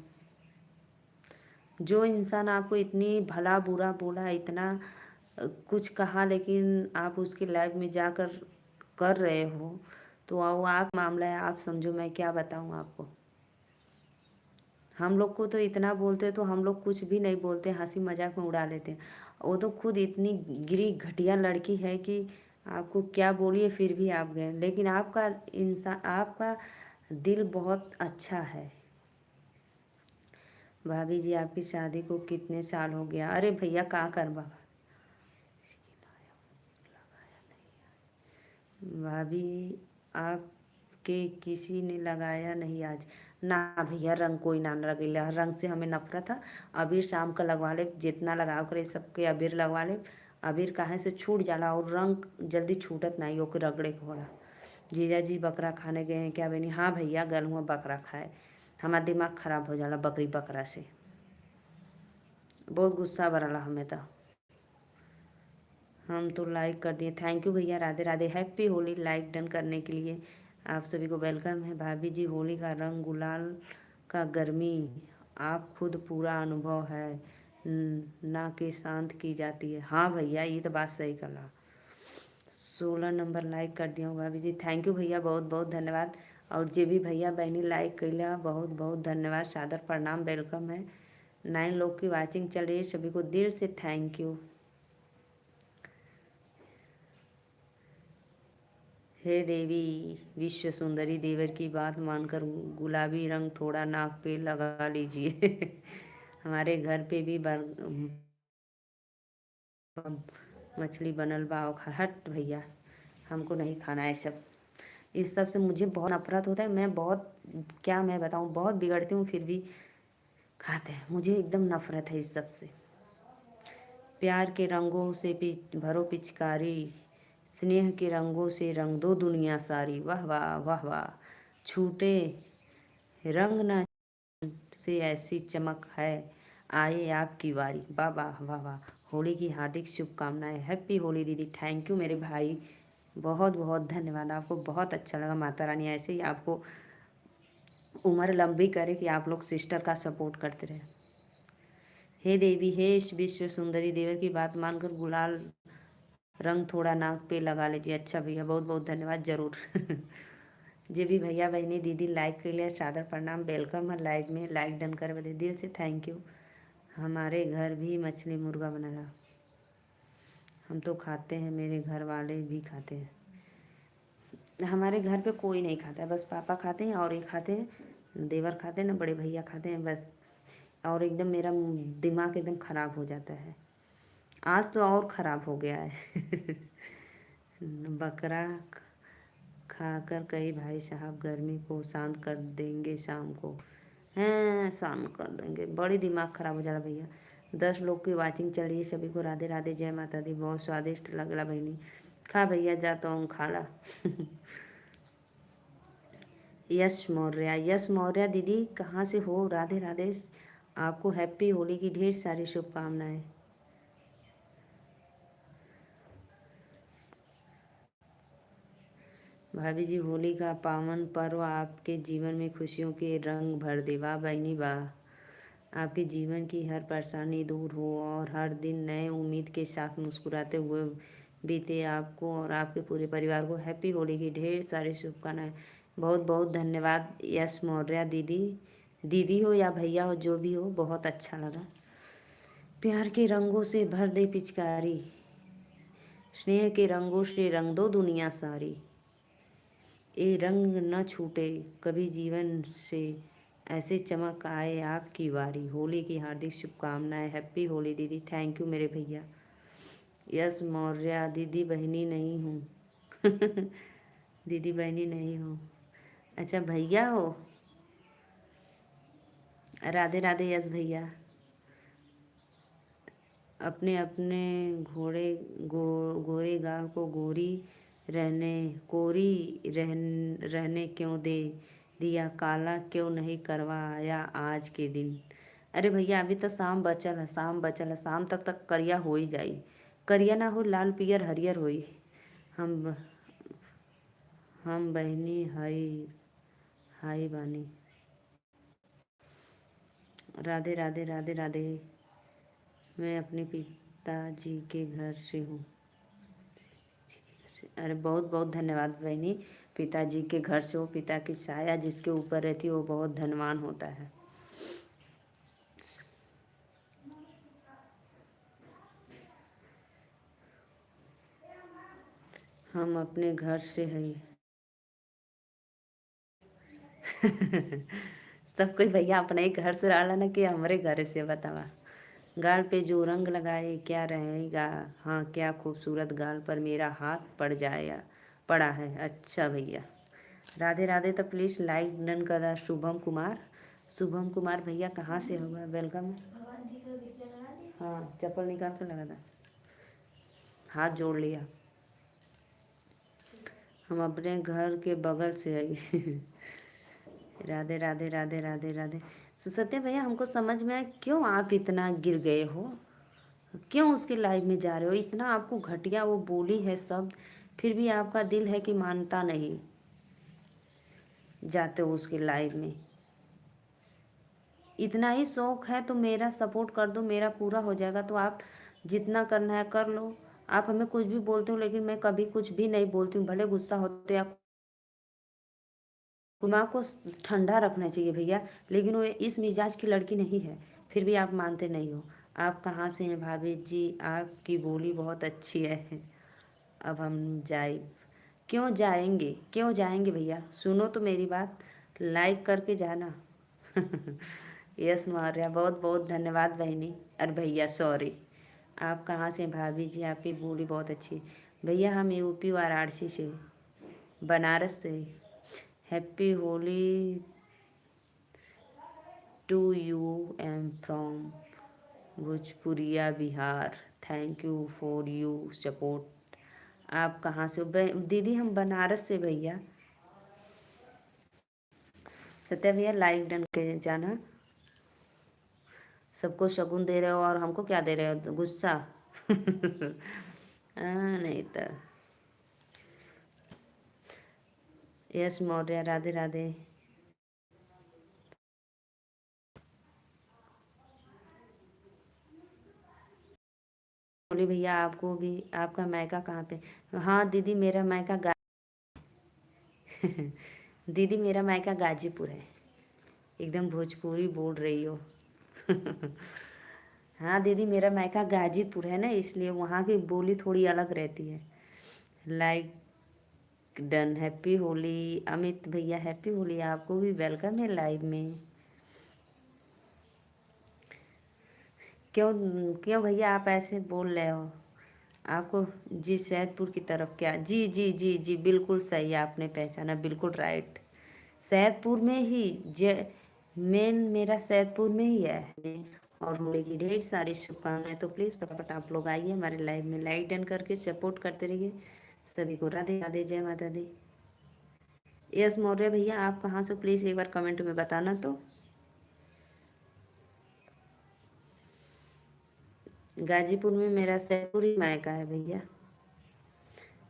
जो इंसान आपको इतनी भला बुरा बोला, इतना कुछ कहा, लेकिन आप उसकी लाइफ में जाकर कर रहे हो, तो वो आप मामला है। आप समझो, मैं क्या बताऊं आपको। हम लोग को तो इतना बोलते तो हम लोग कुछ भी नहीं बोलते, हंसी मजाक में उड़ा लेते हैं। वो तो खुद इतनी गिरी घटिया लड़की है कि आपको क्या बोलिए, फिर भी आप गए। लेकिन आपका इंसान, आपका दिल बहुत अच्छा है। भाभी जी आपकी शादी को कितने साल हो गया? अरे भैया कहाँ कर बाबा। भाभी आपके किसी ने लगाया नहीं आज? ना भैया, रंग कोई ना लगेला, रंग से हमें नफरत है। अबीर शाम का लगवा ले, जितना लगाओ करे सबके अबीर लगवा ले। अबीर काहे से छूट जाला, और रंग जल्दी छूटत नहीं, ओके रगड़े के होला। जीजा जी बकरा खाने गए हैं क्या बनी? हाँ भैया, गल हुआ बकरा खाए। हमारा दिमाग खराब हो जाला बकरी बकरा से। बहुत गुस्सा बरला हमें तो। हम तो लाइक कर दिए। थैंक यू भैया, Radhe Radhe, happy Holi like done करने के लिए। आप सभी को वेलकम है। भाभी जी होली का रंग गुलाल का गर्मी आप खुद पूरा अनुभव है, ना कि शांत की जाती है। हाँ भैया, ये तो बात सही कला। 16 नंबर लाइक कर दिया हूँ भाभी जी, थैंक यू भैया, बहुत बहुत धन्यवाद। और जे भी भैया बहनी लाइक कैला, बहुत बहुत धन्यवाद, सादर प्रणाम, वेलकम है। 9 लोग की वाचिंग चल रही है, सभी को दिल से थैंक यू। हे देवी विश्व सुंदरी, देवर की बात मानकर गुलाबी रंग थोड़ा नाक पे लगा लीजिए। हमारे घर पे भी मछली बनल बा। हट भैया, हमको नहीं खाना है सब। इस सब से मुझे बहुत नफरत होता है। मैं बहुत, क्या मैं बताऊँ, बहुत बिगड़ती हूँ, फिर भी खाते हैं। मुझे एकदम नफरत है इस सब से। प्यार के रंगों से भरो पिचकारी, स्नेह के रंगों से रंग दो दुनिया सारी। वाह वाह वाह वाह। छूटे रंग न से ऐसी चमक है, आए आपकी बारी। वाह वाह वाह वाह। होली की हार्दिक शुभकामनाएं। हैप्पी होली दीदी, थैंक यू मेरे भाई, बहुत बहुत धन्यवाद। आपको बहुत अच्छा लगा। माता रानी ऐसे ही आपको उम्र लंबी करे कि आप लोग सिस्टर का सपोर्ट करते रहे। हे देवी, हे विश्व सुंदरी, देवर की बात मानकर गुलाल रंग थोड़ा नाक पे लगा लीजिए। अच्छा भैया, बहुत बहुत धन्यवाद, जरूर। जे भी भैया बहनी दीदी लाइक के लिए सादर प्रणाम, वेलकम है लाइव में। लाइक डन कर बदे दिल से थैंक यू। हमारे घर भी मछली मुर्गा बनाना, हम तो खाते हैं, मेरे घर वाले भी खाते हैं। हमारे घर पे कोई नहीं खाता है, बस पापा खाते हैं और ये खाते हैं, देवर खाते हैं ना, बड़े भैया खाते हैं बस। और एकदम मेरा दिमाग एकदम ख़राब हो जाता है। आज तो और ख़राब हो गया है। बकरा खाकर कई भाई साहब गर्मी को शांत कर देंगे शाम को। हैं, शांत कर देंगे, बड़ी दिमाग ख़राब हो जाला भैया। 10 लोग की वाचिंग चल रही है, सभी को राधे राधे, जय माता दी। बहुत स्वादिष्ट लगला बहनी। खा भैया, जाता हूँ खा ला। यश मौर्य, यश मौर्य दीदी कहाँ से हो? राधे राधे, आपको हैप्पी होली की ढेर सारी शुभकामनाएं। भाभी जी होली का पावन पर्व आपके जीवन में खुशियों के रंग भर दे। वाह बहनी वाह। आपके जीवन की हर परेशानी दूर हो और हर दिन नए उम्मीद के साथ मुस्कुराते हुए बीते। आपको और आपके पूरे परिवार को हैप्पी होली की ढेर सारी शुभकामनाएं। बहुत बहुत धन्यवाद यश मौर्य दीदी। दीदी हो या भैया हो, जो भी हो, बहुत अच्छा लगा। प्यार के रंगों से भर दे पिचकारी, स्नेह के रंगों से रंग दो दुनिया सारी। ये रंग न छूटे कभी जीवन से, ऐसे चमक आए आपकी बारी। होली की हार्दिक शुभकामनाएं। हैप्पी होली दीदी, थैंक यू मेरे भैया। यस मौर्य, दीदी बहनी नहीं हूँ। दीदी बहनी नहीं हूँ। अच्छा भैया हो? राधे राधे यस भैया। अपने अपने घोड़े गोरे गाल को गोरी रहने, कोरी रहने क्यों दे। दिया काला क्यों नहीं करवाया आज के दिन। अरे भैया अभी तो शाम बचल है, शाम बचल है, शाम तक करिया हो ही जाई। करिया ना हो, लाल पियर हरियर होई। हम हम बहनी हाई हाई बानी। राधे राधे राधे राधे। मैं अपने पिताजी के घर से हूँ। अरे बहुत बहुत धन्यवाद बहनी। पिताजी के घर से हो, पिता की छाया जिसके ऊपर रहती है वो बहुत धनवान होता है। हम अपने घर से है। सब कोई भैया अपने ही घर से रहा ना कि हमारे घर से बतावा। गाल पे जो रंग लगाए क्या रहेगा। हाँ क्या खूबसूरत गाल पर मेरा हाथ पड़ जाएगा, पड़ा है। अच्छा भैया राधे राधे। तो प्लीज़ लाइक डन करा। शुभम कुमार, शुभम कुमार भैया कहाँ से होगा, वेलकम। हाँ चप्पल निकाल कर लगा था, हाथ जोड़ लिया। हम अपने घर के बगल से आई। राधे राधे राधे राधे राधे। सत्य भैया हमको समझ में आया क्यों आप इतना गिर गए हो, क्यों उसके लाइव में जा रहे हो। इतना आपको घटिया वो बोली है शब्द, फिर भी आपका दिल है कि मानता नहीं, जाते हो उसके लाइव में। इतना ही शौक है तो मेरा सपोर्ट कर दो, मेरा पूरा हो जाएगा। तो आप जितना करना है कर लो। आप हमें कुछ भी बोलते हो लेकिन मैं कभी कुछ भी नहीं बोलती हूँ, भले गुस्सा होते आप। दिमाग को ठंडा रखना चाहिए भैया। लेकिन वो इस मिजाज की लड़की नहीं है, फिर भी आप मानते नहीं हो। आप कहाँ से हैं भाभी जी, आपकी बोली बहुत अच्छी है। अब हम जाए, क्यों जाएंगे, क्यों जाएंगे भैया, सुनो तो मेरी बात, लाइक करके जाना। यस मौर्य बहुत बहुत धन्यवाद बहनी। अरे भैया सॉरी। आप कहाँ से हैं भाभी जी, आपकी बोली बहुत अच्छी है। भैया हम यूपी वाराणसी से, बनारस से। Happy Holi to you, am from Bhojpuriya Bihar. Thank you for you support. आप कहाँ से हो दीदी, हम बनारस से भैया। सत्या भैया लाइक डन के जाना। सबको शगुन दे रहे हो और हमको क्या दे रहे हो, गुस्सा। नहीं तो। यस मौर्य राधे राधे। बोली भैया आपको भी, आपका मायका कहाँ पे। हाँ दीदी मेरा मायका दीदी मेरा मायका गाजीपुर है। एकदम भोजपुरी बोल रही हो। हाँ दीदी मेरा मायका गाजीपुर है ना, इसलिए वहाँ की बोली थोड़ी अलग रहती है। Like done. Happy Holi Amit भैया, हैप्पी होली। आपको भी वेलकम है लाइव में। क्यों, क्यों भैया आप ऐसे बोल रहे हो। आपको जी सैदपुर की तरफ क्या, जी जी जी जी बिल्कुल सही आपने पहचाना, बिल्कुल राइट। सैदपुर में ही जे मेन मेरा सैदपुर में ही है। और होली की ढेर सारी शुभकामनाएं। तो प्लीज़ फटाफट आप लोग आइए हमारे लाइव में, लाइक डन करके सपोर्ट करते रहिए। सभी को राधे राधे, जय माता दी। यस मौर्य भैया आप कहाँ से, प्लीज़ एक बार कमेंट में बताना। तो गाजीपुर में मेरा सैदपुर ही मायका है भैया।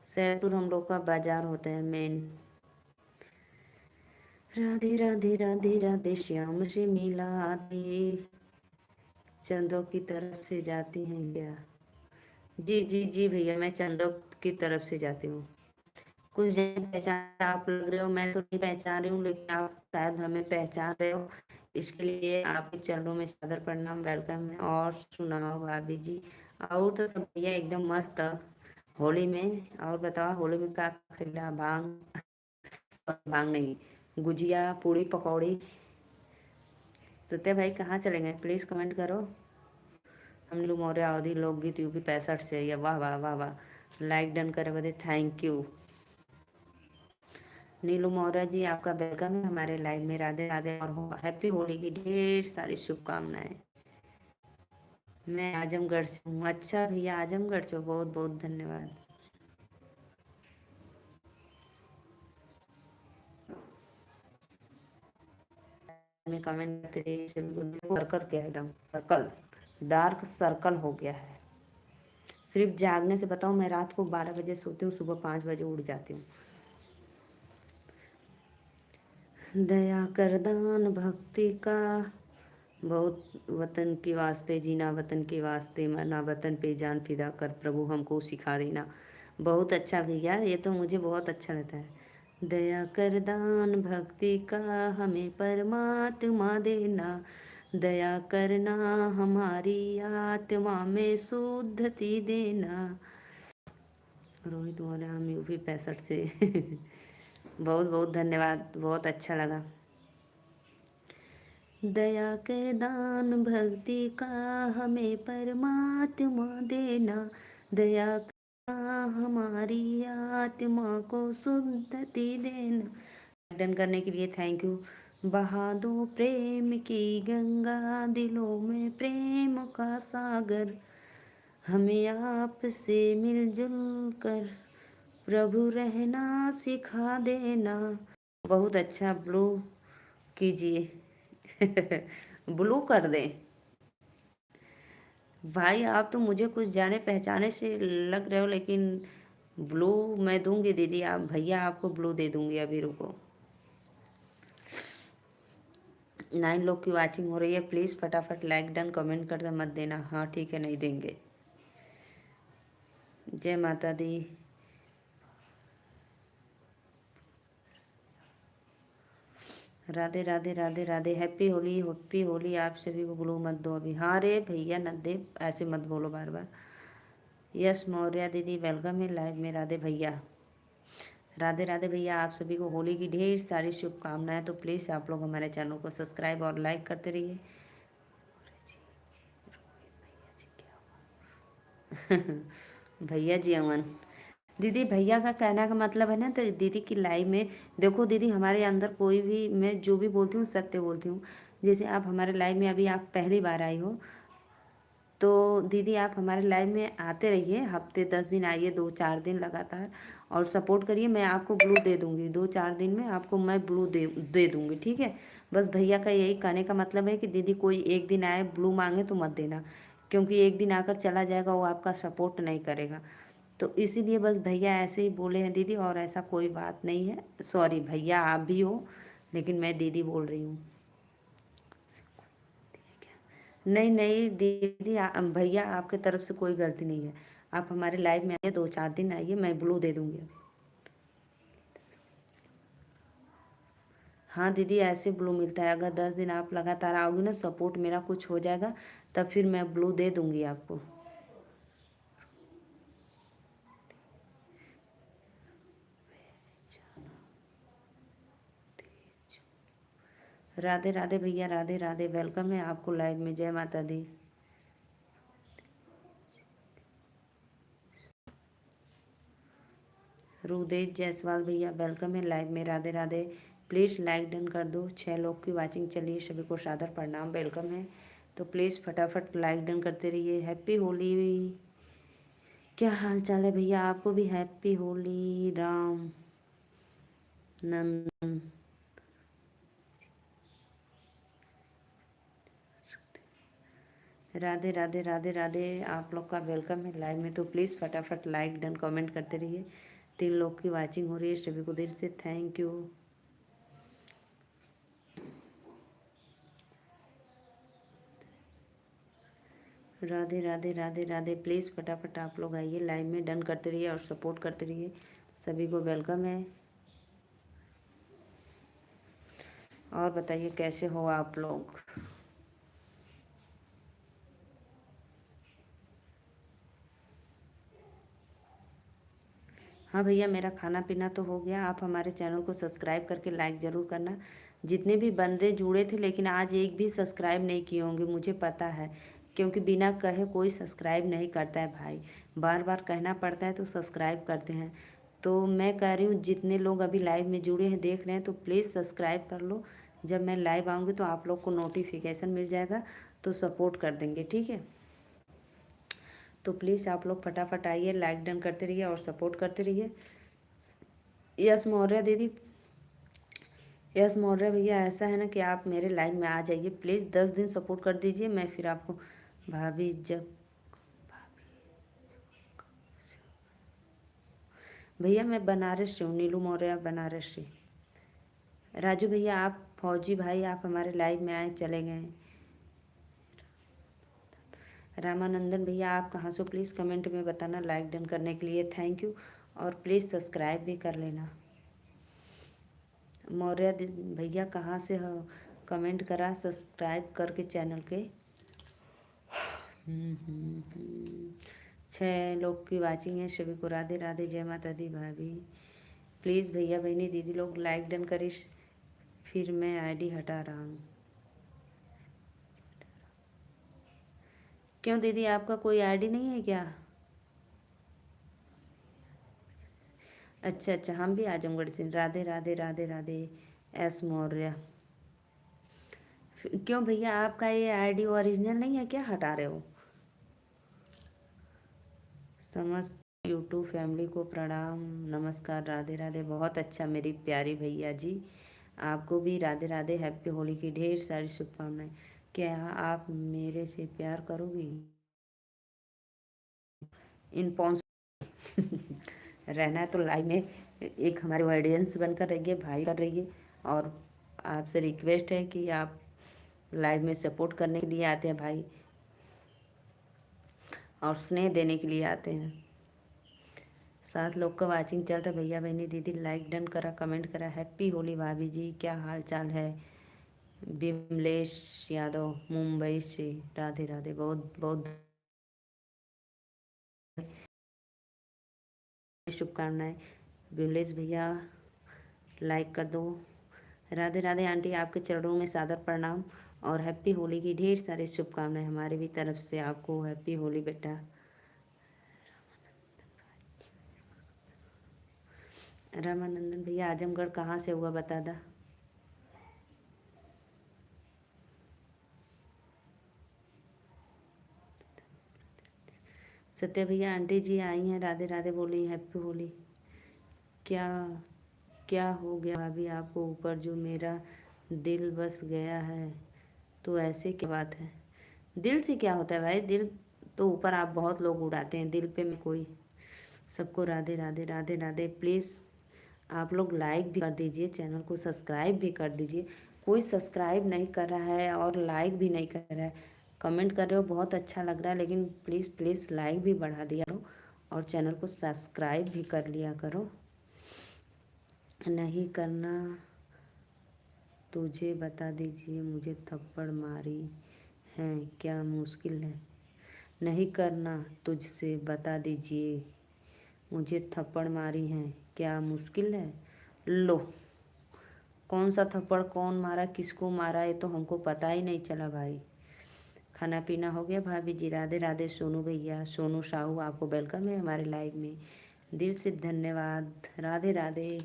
सैदपुर हम लोग का बाजार होता है मेन। राधे राधे राधे राधे श्याम से मिला दे, चंदो की तरफ से जाती हैं क्या। जी जी जी भैया मैं चंदो की तरफ से जाती हूँ। कुछ जन पहचान आप लग रहे हो, मैं तो नहीं पहचान रही हूँ लेकिन आप शायद हमें पहचान रहे हो। इसके लिए आपके चरणों में सादर प्रणाम, वेलकम है। और सुनाओ भाभी जी। और तो सब भैया एकदम मस्त होली में। और बताओ होली में क्या खिला, भांग, भांग नहीं, गुजिया पूड़ी पकौड़ी। सत्या भाई कहाँ चले गए, प्लीज़ कमेंट करो। हम नीलू मौर्य अवधि लोकगीत यूपी 65 से, या वाह वाह वाह वाह। लाइक डन करे बदे थैंक यू। नीलू मौर्य जी आपका वेलकम है हमारे लाइव में। राधे राधे और हैप्पी होली की ढेर सारी शुभकामनाएं। मैं आजमगढ़ से हूँ। अच्छा भैया आजमगढ़ से हो, बहुत बहुत धन्यवाद। में कमेंट करते रहिए। सर्कल क्या है, एकदम सर्कल, डार्क सर्कल हो गया है। सिर्फ जागने से बताऊँ, मैं रात को 12 बजे सोती हूँ, सुबह 5 बजे उठ जाती हूँ। दया कर दान भक्ति का, बहुत वतन के वास्ते जीना, वतन के वास्ते मरना, वतन पे जान फिदा कर प्रभु हमको सिखा देना। बहुत अच्छा भैया, ये तो मुझे बहुत अच्छा लगता है। दया कर दान भक्ति का हमें परमात्मा देना, दया करना हमारी आत्मा में शुद्धति देना। रोहित बोले हम यूपी 65 से बहुत बहुत धन्यवाद, बहुत अच्छा लगा। दया कर दान भक्ति का हमें परमात्मा देना, दया करना हमारी आत्मा को शुद्धति देना। डन करने के लिए थैंक यू। बहा दो प्रेम की गंगा, दिलों में प्रेम का सागर, हमें आपसे मिलजुल कर प्रभु रहना सिखा देना। बहुत अच्छा, ब्लू कीजिए ब्लू कर दें भाई। आप तो मुझे कुछ जाने पहचाने से लग रहे हो, लेकिन ब्लू मैं दूंगी दीदी, आप भैया आपको ब्लू दे दूंगी। अभी रुको, 9 लोग की वाचिंग हो रही है। प्लीज़ फटाफट लाइक डन कमेंट कर मत देना। हाँ ठीक है, नहीं देंगे। जय माता दी। राधे राधे राधे राधे। Happy Holi, happy Holi. आप सभी को ब्लू मत दो अभी। हाँ रे भैया न दे, ऐसे मत बोलो बार बार। यस मौर्या दीदी वेलकम है लाइव में। राधे भैया, राधे राधे भैया। आप सभी को होली की ढेर सारी शुभकामनाएं। तो प्लीज़ आप लोग हमारे चैनल को सब्सक्राइब और लाइक करते रहिए। भैया जी अमन, दीदी भैया का कहना का मतलब है ना, तो दीदी की लाइव में देखो दीदी, हमारे अंदर कोई भी, मैं जो भी बोलती हूँ सत्य बोलती हूँ। जैसे आप हमारे लाइव में अभी आप पहली बार आई हो, तो दीदी आप हमारे लाइव में आते रहिए। हफ्ते 10 दिन आइए, 2-4 दिन लगातार, और सपोर्ट करिए। मैं आपको ब्लू दे दूँगी, 2-4 दिन में आपको मैं ब्लू दे दूँगी, ठीक है। बस भैया का यही कहने का मतलब है कि दीदी कोई एक दिन आए ब्लू मांगे तो मत देना, क्योंकि एक दिन आकर चला जाएगा, वो आपका सपोर्ट नहीं करेगा। तो इसीलिए बस भैया ऐसे ही बोले हैं दीदी, और ऐसा कोई बात नहीं है। सॉरी भैया, आप भी हो, लेकिन मैं दीदी बोल रही हूँ। नहीं नहीं दीदी, भैया आपके तरफ से कोई गलती नहीं है। आप हमारे लाइव में आइए, 2-4 दिन आइए, मैं ब्लू दे दूँगी। हाँ दीदी, ऐसे ब्लू मिलता है। अगर 10 दिन आप लगातार आओगी ना, सपोर्ट मेरा कुछ हो जाएगा, तब फिर मैं ब्लू दे दूँगी आपको। राधे राधे भैया, राधे राधे। वेलकम है आपको लाइव में। जय माता दी। रुदेश जायसवाल भैया वेलकम है लाइव में। Radhe Radhe. Please like done कर दो। 6 लोग की वाचिंग चलिए, सभी को सादर प्रणाम, वेलकम है। तो प्लीज़ फटाफट लाइक डन करते रहिए। हैप्पी होली। क्या हाल चाल है भैया? आपको भी हैप्पी होली। राम नंदन, राधे राधे राधे राधे। आप लोग का वेलकम है लाइव में। तो प्लीज़ फटाफट लाइक डन कमेंट करते रहिए। 3 लोग की वाचिंग हो रही है, सभी को दिल से thank you. Radhe Radhe Radhe Radhe. Please फटाफट आप लोग आइए लाइव में, डन करते रहिए और सपोर्ट करते रहिए। सभी को वेलकम है। और बताइए कैसे हो आप लोग? हाँ भैया, मेरा खाना पीना तो हो गया। आप हमारे चैनल को सब्सक्राइब करके लाइक ज़रूर करना। जितने भी बंदे जुड़े थे, लेकिन आज एक भी सब्सक्राइब नहीं किए होंगे, मुझे पता है, क्योंकि बिना कहे कोई सब्सक्राइब नहीं करता है भाई। बार बार कहना पड़ता है तो सब्सक्राइब करते हैं। तो मैं कह रही हूँ, जितने लोग अभी लाइव में जुड़े हैं, देख रहे हैं, तो प्लीज़ सब्सक्राइब कर लो। जब मैं लाइव आऊँगी तो आप लोग को नोटिफिकेशन मिल जाएगा, तो सपोर्ट कर देंगे, ठीक है। तो प्लीज़ आप लोग फटाफट आइए, लाइक डन करते रहिए और सपोर्ट करते रहिए। यस मौर्य दीदी, यस मौर्य भैया, ऐसा है ना कि आप मेरे लाइव में आ जाइए प्लीज़, 10 दिन सपोर्ट कर दीजिए, मैं फिर आपको भाभी जब भैया मैं बनारस से हूँ, नीलू मौर्य बनारस से। राजू भैया आप, फौजी भाई आप हमारे लाइव में आए चले गए। रामानंदन भैया आप कहाँ से, प्लीज़ कमेंट में बताना, लाइक डन करने के लिए थैंक यू, और प्लीज़ सब्सक्राइब भी कर लेना। मौर्य भैया कहाँ से हो, कमेंट करा सब्सक्राइब करके चैनल के। 6 लोग की वाचिंग है, सभी को राधे राधे, जय माता दी भाभी। प्लीज़ भैया बहनी दीदी लोग लाइक डन करिए, फिर मैं आईडी हटा रहा हूँ। क्यों दीदी आपका कोई आईडी नहीं है क्या? अच्छा अच्छा, हम भी आजमगढ़ से। राधे राधे राधे राधे। एस मौर्य। क्यों भैया आपका ये आईडी ओरिजिनल नहीं है क्या, हटा रहे हो? समस्त यूट्यूब फैमिली को प्रणाम, नमस्कार, राधे राधे। बहुत अच्छा मेरी प्यारी भैया जी, आपको भी राधे राधे, हैप्पी होली की ढेर सारी शुभकामनाएं। क्या आप मेरे से प्यार करोगी? इन पॉन्स रहना है तो लाइव में एक हमारे ऑडियंस बनकर रहिए, भाई कर रहिए, और आपसे रिक्वेस्ट है कि आप लाइव में सपोर्ट करने के लिए आते हैं भाई, और स्नेह देने के लिए आते हैं। 7 लोग का वाचिंग चलता है, भैया बहनी दीदी लाइक डन करा, कमेंट करा, हैप्पी होली भाभी जी, क्या हाल चाल है? विमलेश यादव मुंबई से, राधे राधे, बहुत बहुत शुभकामनाएं। विमलेश भैया लाइक कर दो। राधे राधे आंटी, आपके चरणों में सादर प्रणाम, और हैप्पी होली की ढेर सारी शुभकामनाएं हमारी भी तरफ से आपको। हैप्पी होली बेटा। रामानंदन भैया आजमगढ़ कहाँ से हुआ बता दा। सत्या भैया आंटी जी आई हैं, राधे राधे बोली, हैप्पी होली। क्या क्या हो गया भाभी आपको ऊपर, जो मेरा दिल बस गया है, तो ऐसे क्या बात है? दिल से क्या होता है भाई, दिल तो ऊपर आप बहुत लोग उड़ाते हैं, दिल पे में कोई। सबको राधे राधे राधे राधे। प्लीज़ आप लोग लाइक भी कर दीजिए, चैनल को सब्सक्राइब भी कर दीजिए। कोई सब्सक्राइब नहीं कर रहा है और लाइक भी नहीं कर रहा है। कमेंट कर रहे हो बहुत अच्छा लग रहा है, लेकिन प्लीज़ प्लीज़ लाइक भी बढ़ा दिया करो, और चैनल को सब्सक्राइब भी कर लिया करो। नहीं करना तुझे बता दीजिए, मुझे थप्पड़ मारी है, क्या मुश्किल है? नहीं करना तुझसे बता दीजिए, मुझे थप्पड़ मारी है, क्या मुश्किल है? लो, कौन सा थप्पड़, कौन मारा, किसको मारा, ये तो हमको पता ही नहीं चला भाई। खाना पीना हो गया भाभी जी? राधे राधे सोनू भैया, सोनू साहू आपको वेलकम है हमारे लाइव में, दिल से धन्यवाद। राधे राधे।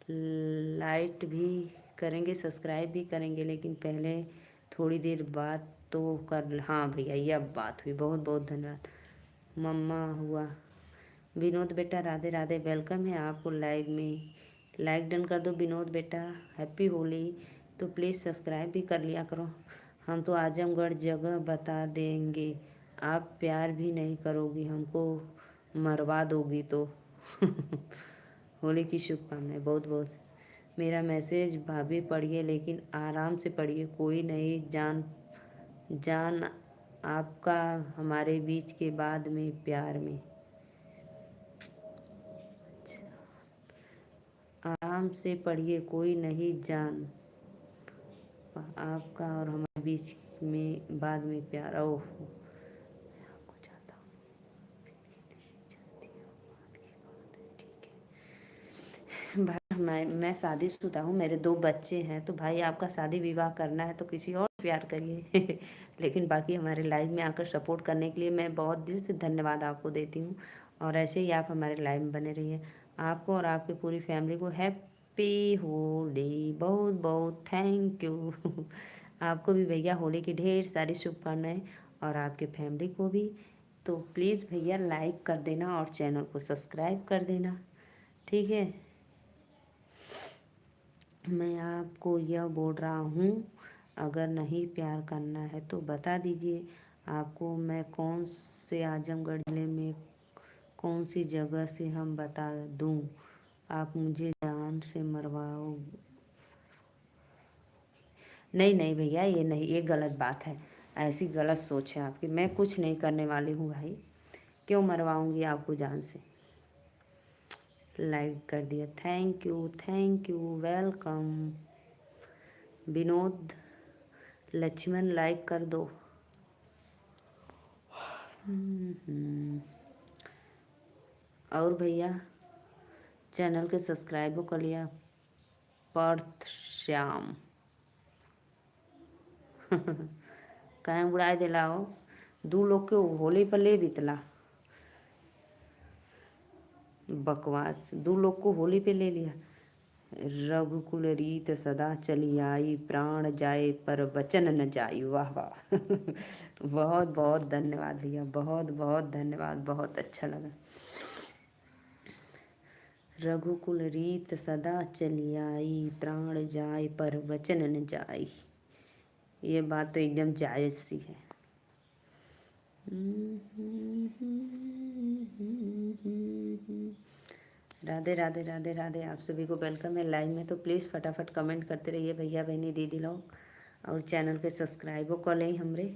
लाइट भी करेंगे, सब्सक्राइब भी करेंगे, लेकिन पहले थोड़ी देर बाद तो कर। हाँ भैया ये अब बात हुई, बहुत बहुत धन्यवाद। मम्मा हुआ विनोद बेटा, राधे राधे, वेलकम है आपको लाइव में। लाइक डन कर दो विनोद बेटा, हैप्पी होली। तो प्लीज़ सब्सक्राइब भी कर लिया करो। हम तो आजमगढ़ जगह बता देंगे, आप प्यार भी नहीं करोगी, हमको मरवा दोगी तो। होली की शुभकामनाएं बहुत बहुत। मेरा मैसेज भाभी पढ़िए, लेकिन आराम से पढ़िए, कोई नहीं जान जान आपका हमारे बीच के बाद में प्यार में। आराम से पढ़िए, कोई नहीं जान आपका और हमारे बीच में बाद में प्यार। ओह आपको चाहता हूँ, भाई मैं शादीशुदा हूँ, मेरे 2 बच्चे हैं, तो भाई आपका शादी विवाह करना है तो किसी और प्यार करिए। लेकिन बाकी हमारे लाइव में आकर सपोर्ट करने के लिए मैं बहुत दिल से धन्यवाद आपको देती हूँ, और ऐसे ही आप हमारे लाइव में बने रहिए। आपको और आपकी पूरी फैमिली को हैप्पी होली, बहुत बहुत थैंक यू। आपको भी भैया होली की ढेर सारी शुभकामनाएं, और आपके फैमिली को भी। तो प्लीज़ भैया लाइक कर देना और चैनल को सब्सक्राइब कर देना, ठीक है? मैं आपको यह बोल रहा हूँ, अगर नहीं प्यार करना है तो बता दीजिए आपको मैं कौन से आजमगढ़ जिले में कौन सी जगह से हम बता दूँ, आप मुझे जान से मरवाओ। नहीं नहीं भैया, ये नहीं, ये गलत बात है। ऐसी गलत सोच है आपकी। मैं कुछ नहीं करने वाली हूँ भाई, क्यों मरवाऊँगी आपको जान से। लाइक कर दिया, thank you, welcome. Vinod Lakshman like कर दो। और भैया चैनल के सब्सक्राइब कर लिया। पार्थ श्याम कहीं उड़ाए दिला हो, दू लोग के होली पर ले बितला। बकवास, दू लोग को होली पे ले लिया। रघुकुल रीत सदा चली आई, प्राण जाए पर वचन न जाई। वाह वाह बहुत बहुत धन्यवाद भैया, बहुत बहुत धन्यवाद, बहुत अच्छा लगा। रघुकुल रीत सदा चली आई, प्राण जाए पर वचन न जाई। ये बात तो एकदम जायज़ सी है। राधे राधे राधे राधे, आप सभी को वेलकम है लाइव में। तो प्लीज़ फटाफट कमेंट करते रहिए भैया बहनी दीदी लोग, और चैनल के सब्सक्राइबो कर लें हमरे,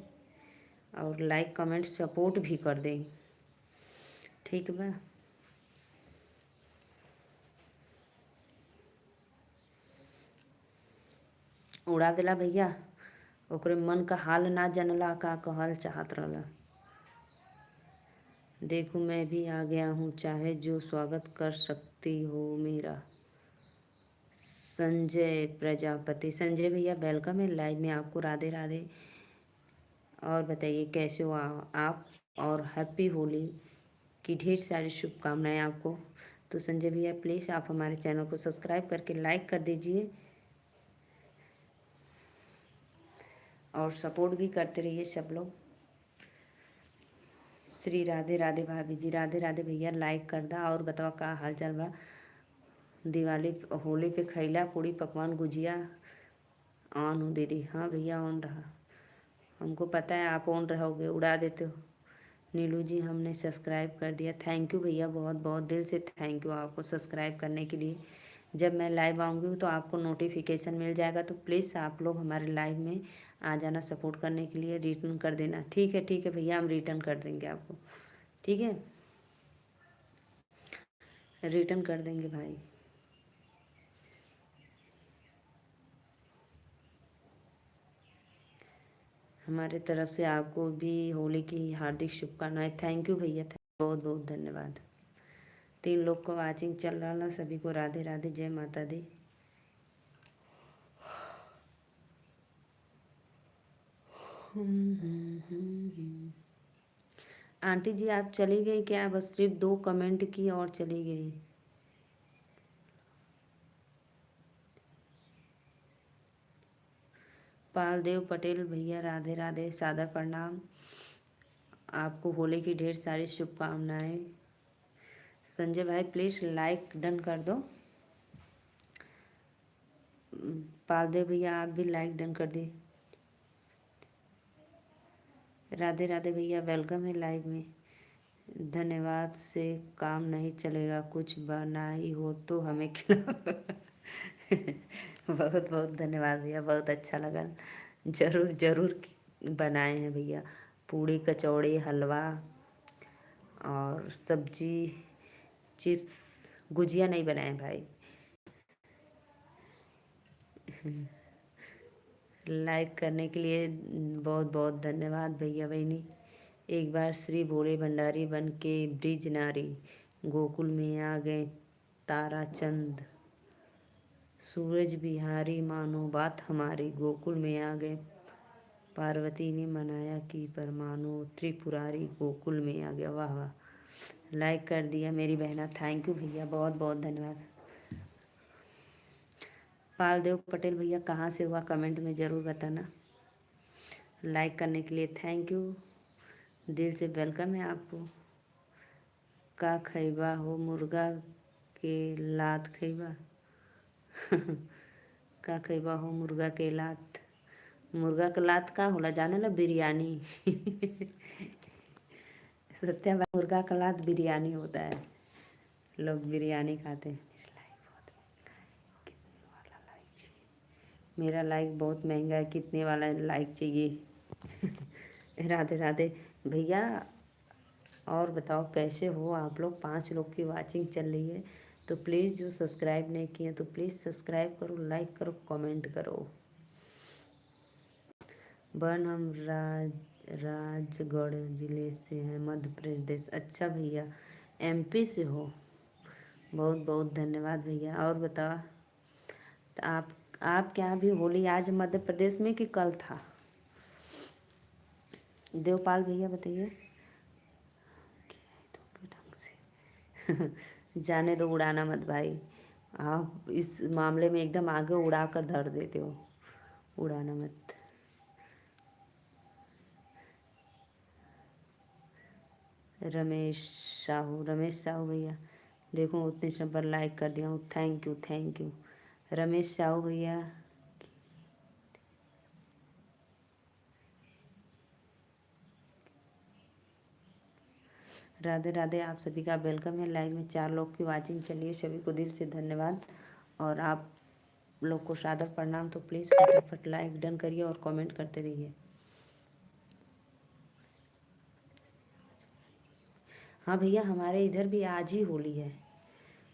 और लाइक कमेंट सपोर्ट भी कर दें, ठीक बा। उड़ा दिला भैया, ओकरे मन का हाल ना जनला का कहल चाहत रहला। देखो मैं भी आ गया हूँ, चाहे जो स्वागत कर सकती हो मेरा। संजय प्रजापति, संजय भैया वेलकम है लाइव में, आपको राधे राधे। और बताइए कैसे हो आप, और हैप्पी होली की ढेर सारी शुभकामनाएं आपको। तो संजय भैया प्लीज़ आप हमारे चैनल को सब्सक्राइब करके लाइक कर दीजिए, और सपोर्ट भी करते रहिए सब लोग। श्री राधे राधे भाभी जी, राधे राधे भैया, लाइक कर दा। और बताओ का हाल चाल बा। दिवाली होली पे खैला पूड़ी पकवान गुजिया ऑन हो दीदी। हाँ भैया ऑन रहा, हमको पता है आप ऑन रहोगे, उड़ा देते हो। नीलू जी हमने सब्सक्राइब कर दिया, थैंक यू भैया, बहुत बहुत दिल से थैंक यू आपको सब्सक्राइब करने के लिए। जब मैं लाइव आऊँगी तो आपको नोटिफिकेशन मिल जाएगा, तो प्लीज़ आप लोग हमारे लाइव में आ जाना सपोर्ट करने के लिए, रिटर्न कर देना। ठीक है भैया, हम रिटर्न कर देंगे आपको, ठीक है, रिटर्न कर देंगे भाई। हमारे तरफ से आपको भी होली की हार्दिक शुभकामनाएं। थैंक यू भैया, बहुत बहुत धन्यवाद। 3 लोग को वाचिंग चल रहा ना, सभी को राधे राधे, जय माता दी। आंटी जी आप चली गई क्या, बस सिर्फ 2 कमेंट की और चली गई। पालदेव पटेल भैया राधे राधे, सादर प्रणाम, आपको होली की ढेर सारी शुभकामनाएं। संजय भाई प्लीज़ लाइक डन कर दो। पालदेव भैया आप भी लाइक डन कर दी। राधे राधे भैया वेलकम है लाइव में। धन्यवाद से काम नहीं चलेगा, कुछ बनाई हो तो हमें खिलाओ बहुत बहुत धन्यवाद भैया, बहुत अच्छा लगा। ज़रूर ज़रूर बनाए हैं भैया, पूड़ी कचौड़ी हलवा और सब्जी चिप्स, गुजिया नहीं बनाए भाई। लाइक करने के लिए बहुत बहुत धन्यवाद भैया बहनी। एक बार श्री भोले भंडारी बन के ब्रिज नारी, गोकुल में आ गए ताराचंद, सूरज बिहारी मानो बात हमारी, गोकुल में आ गए पार्वती ने मनाया कि परमानो, त्रिपुरारी गोकुल में आ गया। वाह वाह, लाइक कर दिया मेरी बहना, थैंक यू भैया, बहुत बहुत धन्यवाद। पालदेव पटेल भैया कहाँ से हुआ कमेंट में ज़रूर बताना। लाइक करने के लिए थैंक यू, दिल से वेलकम है आपको। का खैबा हो, मुर्गा के लात खैबा का खैबा हो मुर्गा के लात। मुर्गा के लात का होला जाने ला? बिरयानी। सत्या भाई, मुर्गा का लात बिरयानी होता है, लोग बिरयानी खाते हैं। मेरा लाइक बहुत महंगा है, कितने वाला लाइक चाहिए? राधे राधे भैया। और बताओ कैसे हो आप लोग? 5 लोग की वाचिंग चल रही है, तो प्लीज़ जो सब्सक्राइब नहीं किए तो प्लीज़ सब्सक्राइब करो, लाइक करो, कमेंट करो। बन हम राजगढ़ ज़िले से हैं, मध्य प्रदेश। अच्छा भैया, एमपी से हो? बहुत बहुत धन्यवाद भैया। और बताओ, तो आप क्या भी होली आज मध्य प्रदेश में कि कल था? देवपाल भैया बताइए। ढंग से जाने दो, उड़ाना मत भाई। आप इस मामले में एकदम आगे उड़ा कर धर देते हो, उड़ाना मत। रमेश साहू भैया, देखो उतने सब पर लाइक कर दिया हूँ, thank you thank you. Ramesh Sahu भैया, राधे राधे। आप सभी का वेलकम है। लाइव में 4 लोग की वाचिंग चलिए, सभी को दिल से धन्यवाद। और आप लोग को सादर प्रणाम। तो प्लीज़ फटाफट लाइक डन करिए और कमेंट करते रहिए। हाँ भैया, हमारे इधर भी आज ही होली है,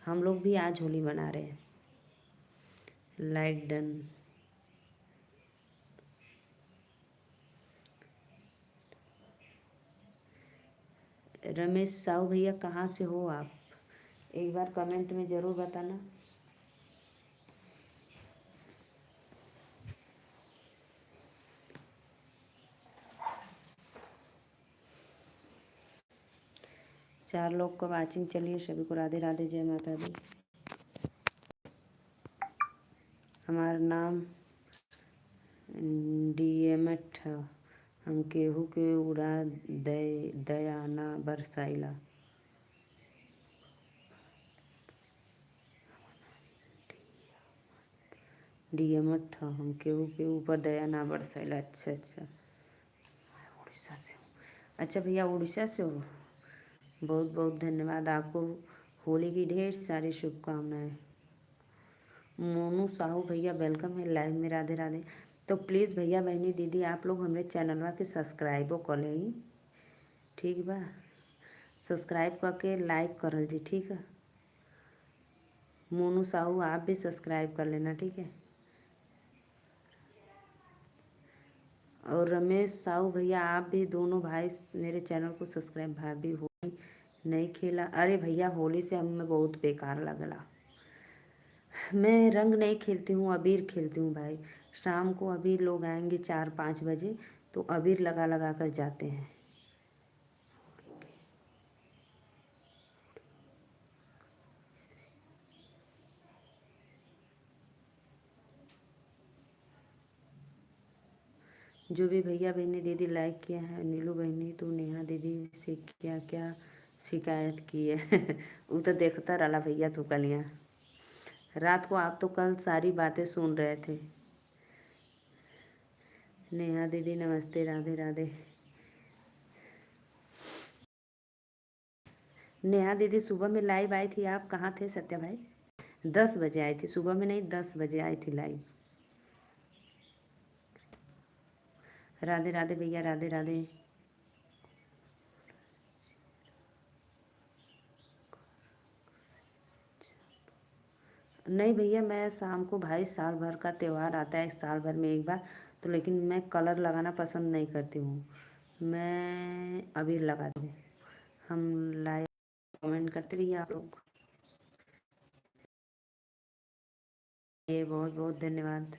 हम लोग भी आज होली मना रहे हैं। Like done. रमेश साहू भैया, कहाँ से हो आप? एक बार कमेंट में ज़रूर बताना। चार लोग को वाचिंग चलिए, सभी को राधे राधे, जय माता दी। हमारा नाम डीएमएट है, हम केहू के उड़ा दयाना बरसाइला। डीएमएट है, हम केहू के ऊपर दया ना बरसाइला। अच्छा अच्छा, उड़ीसा से हो? अच्छा भैया, उड़ीसा से हो? बहुत बहुत धन्यवाद आपको। होली की ढेर सारी शुभकामनाएं। मोनू साहू भैया, वेलकम है लाइव में, राधे राधे। तो प्लीज़ भैया बहनी दीदी, आप लोग हमारे चैनलवा के सब्सक्राइबो कर लें, ठीक बा? सब्सक्राइब करके लाइक करल जी, ठीक है? मोनू साहू, आप भी सब्सक्राइब कर लेना, ठीक है? और रमेश साहू भैया, आप भी दोनों भाई मेरे चैनल को सब्सक्राइब। भाभी होली नहीं खेला? अरे भैया, होली से हमें बहुत बेकार लगला। मैं रंग नहीं खेलती हूँ, अबीर खेलती हूँ भाई। शाम को अबीर लोग आएंगे 4-5 बजे, तो अबीर लगा लगा कर जाते हैं। जो भी भैया बहनी दीदी लाइक किया है, नीलू बहनी तो नेहा दीदी से क्या क्या शिकायत की है? वो तो देखता रहा भैया, तो कलियाँ रात को आप तो कल सारी बातें सुन रहे थे। नेहा दीदी नमस्ते, राधे राधे। नेहा दीदी, सुबह में लाइव आई थी, आप कहाँ थे सत्या भाई? 10 बजे आई थी, सुबह में नहीं, 10 बजे आई थी लाइव। राधे राधे भैया, राधे राधे। नहीं भैया, मैं शाम को, भाई साल भर का त्यौहार आता है, साल भर में एक बार, तो लेकिन मैं कलर लगाना पसंद नहीं करती हूँ, मैं अबीर लगाती हूँ। हम लाइव कमेंट करते रहिए आप लोग। ये बहुत बहुत धन्यवाद।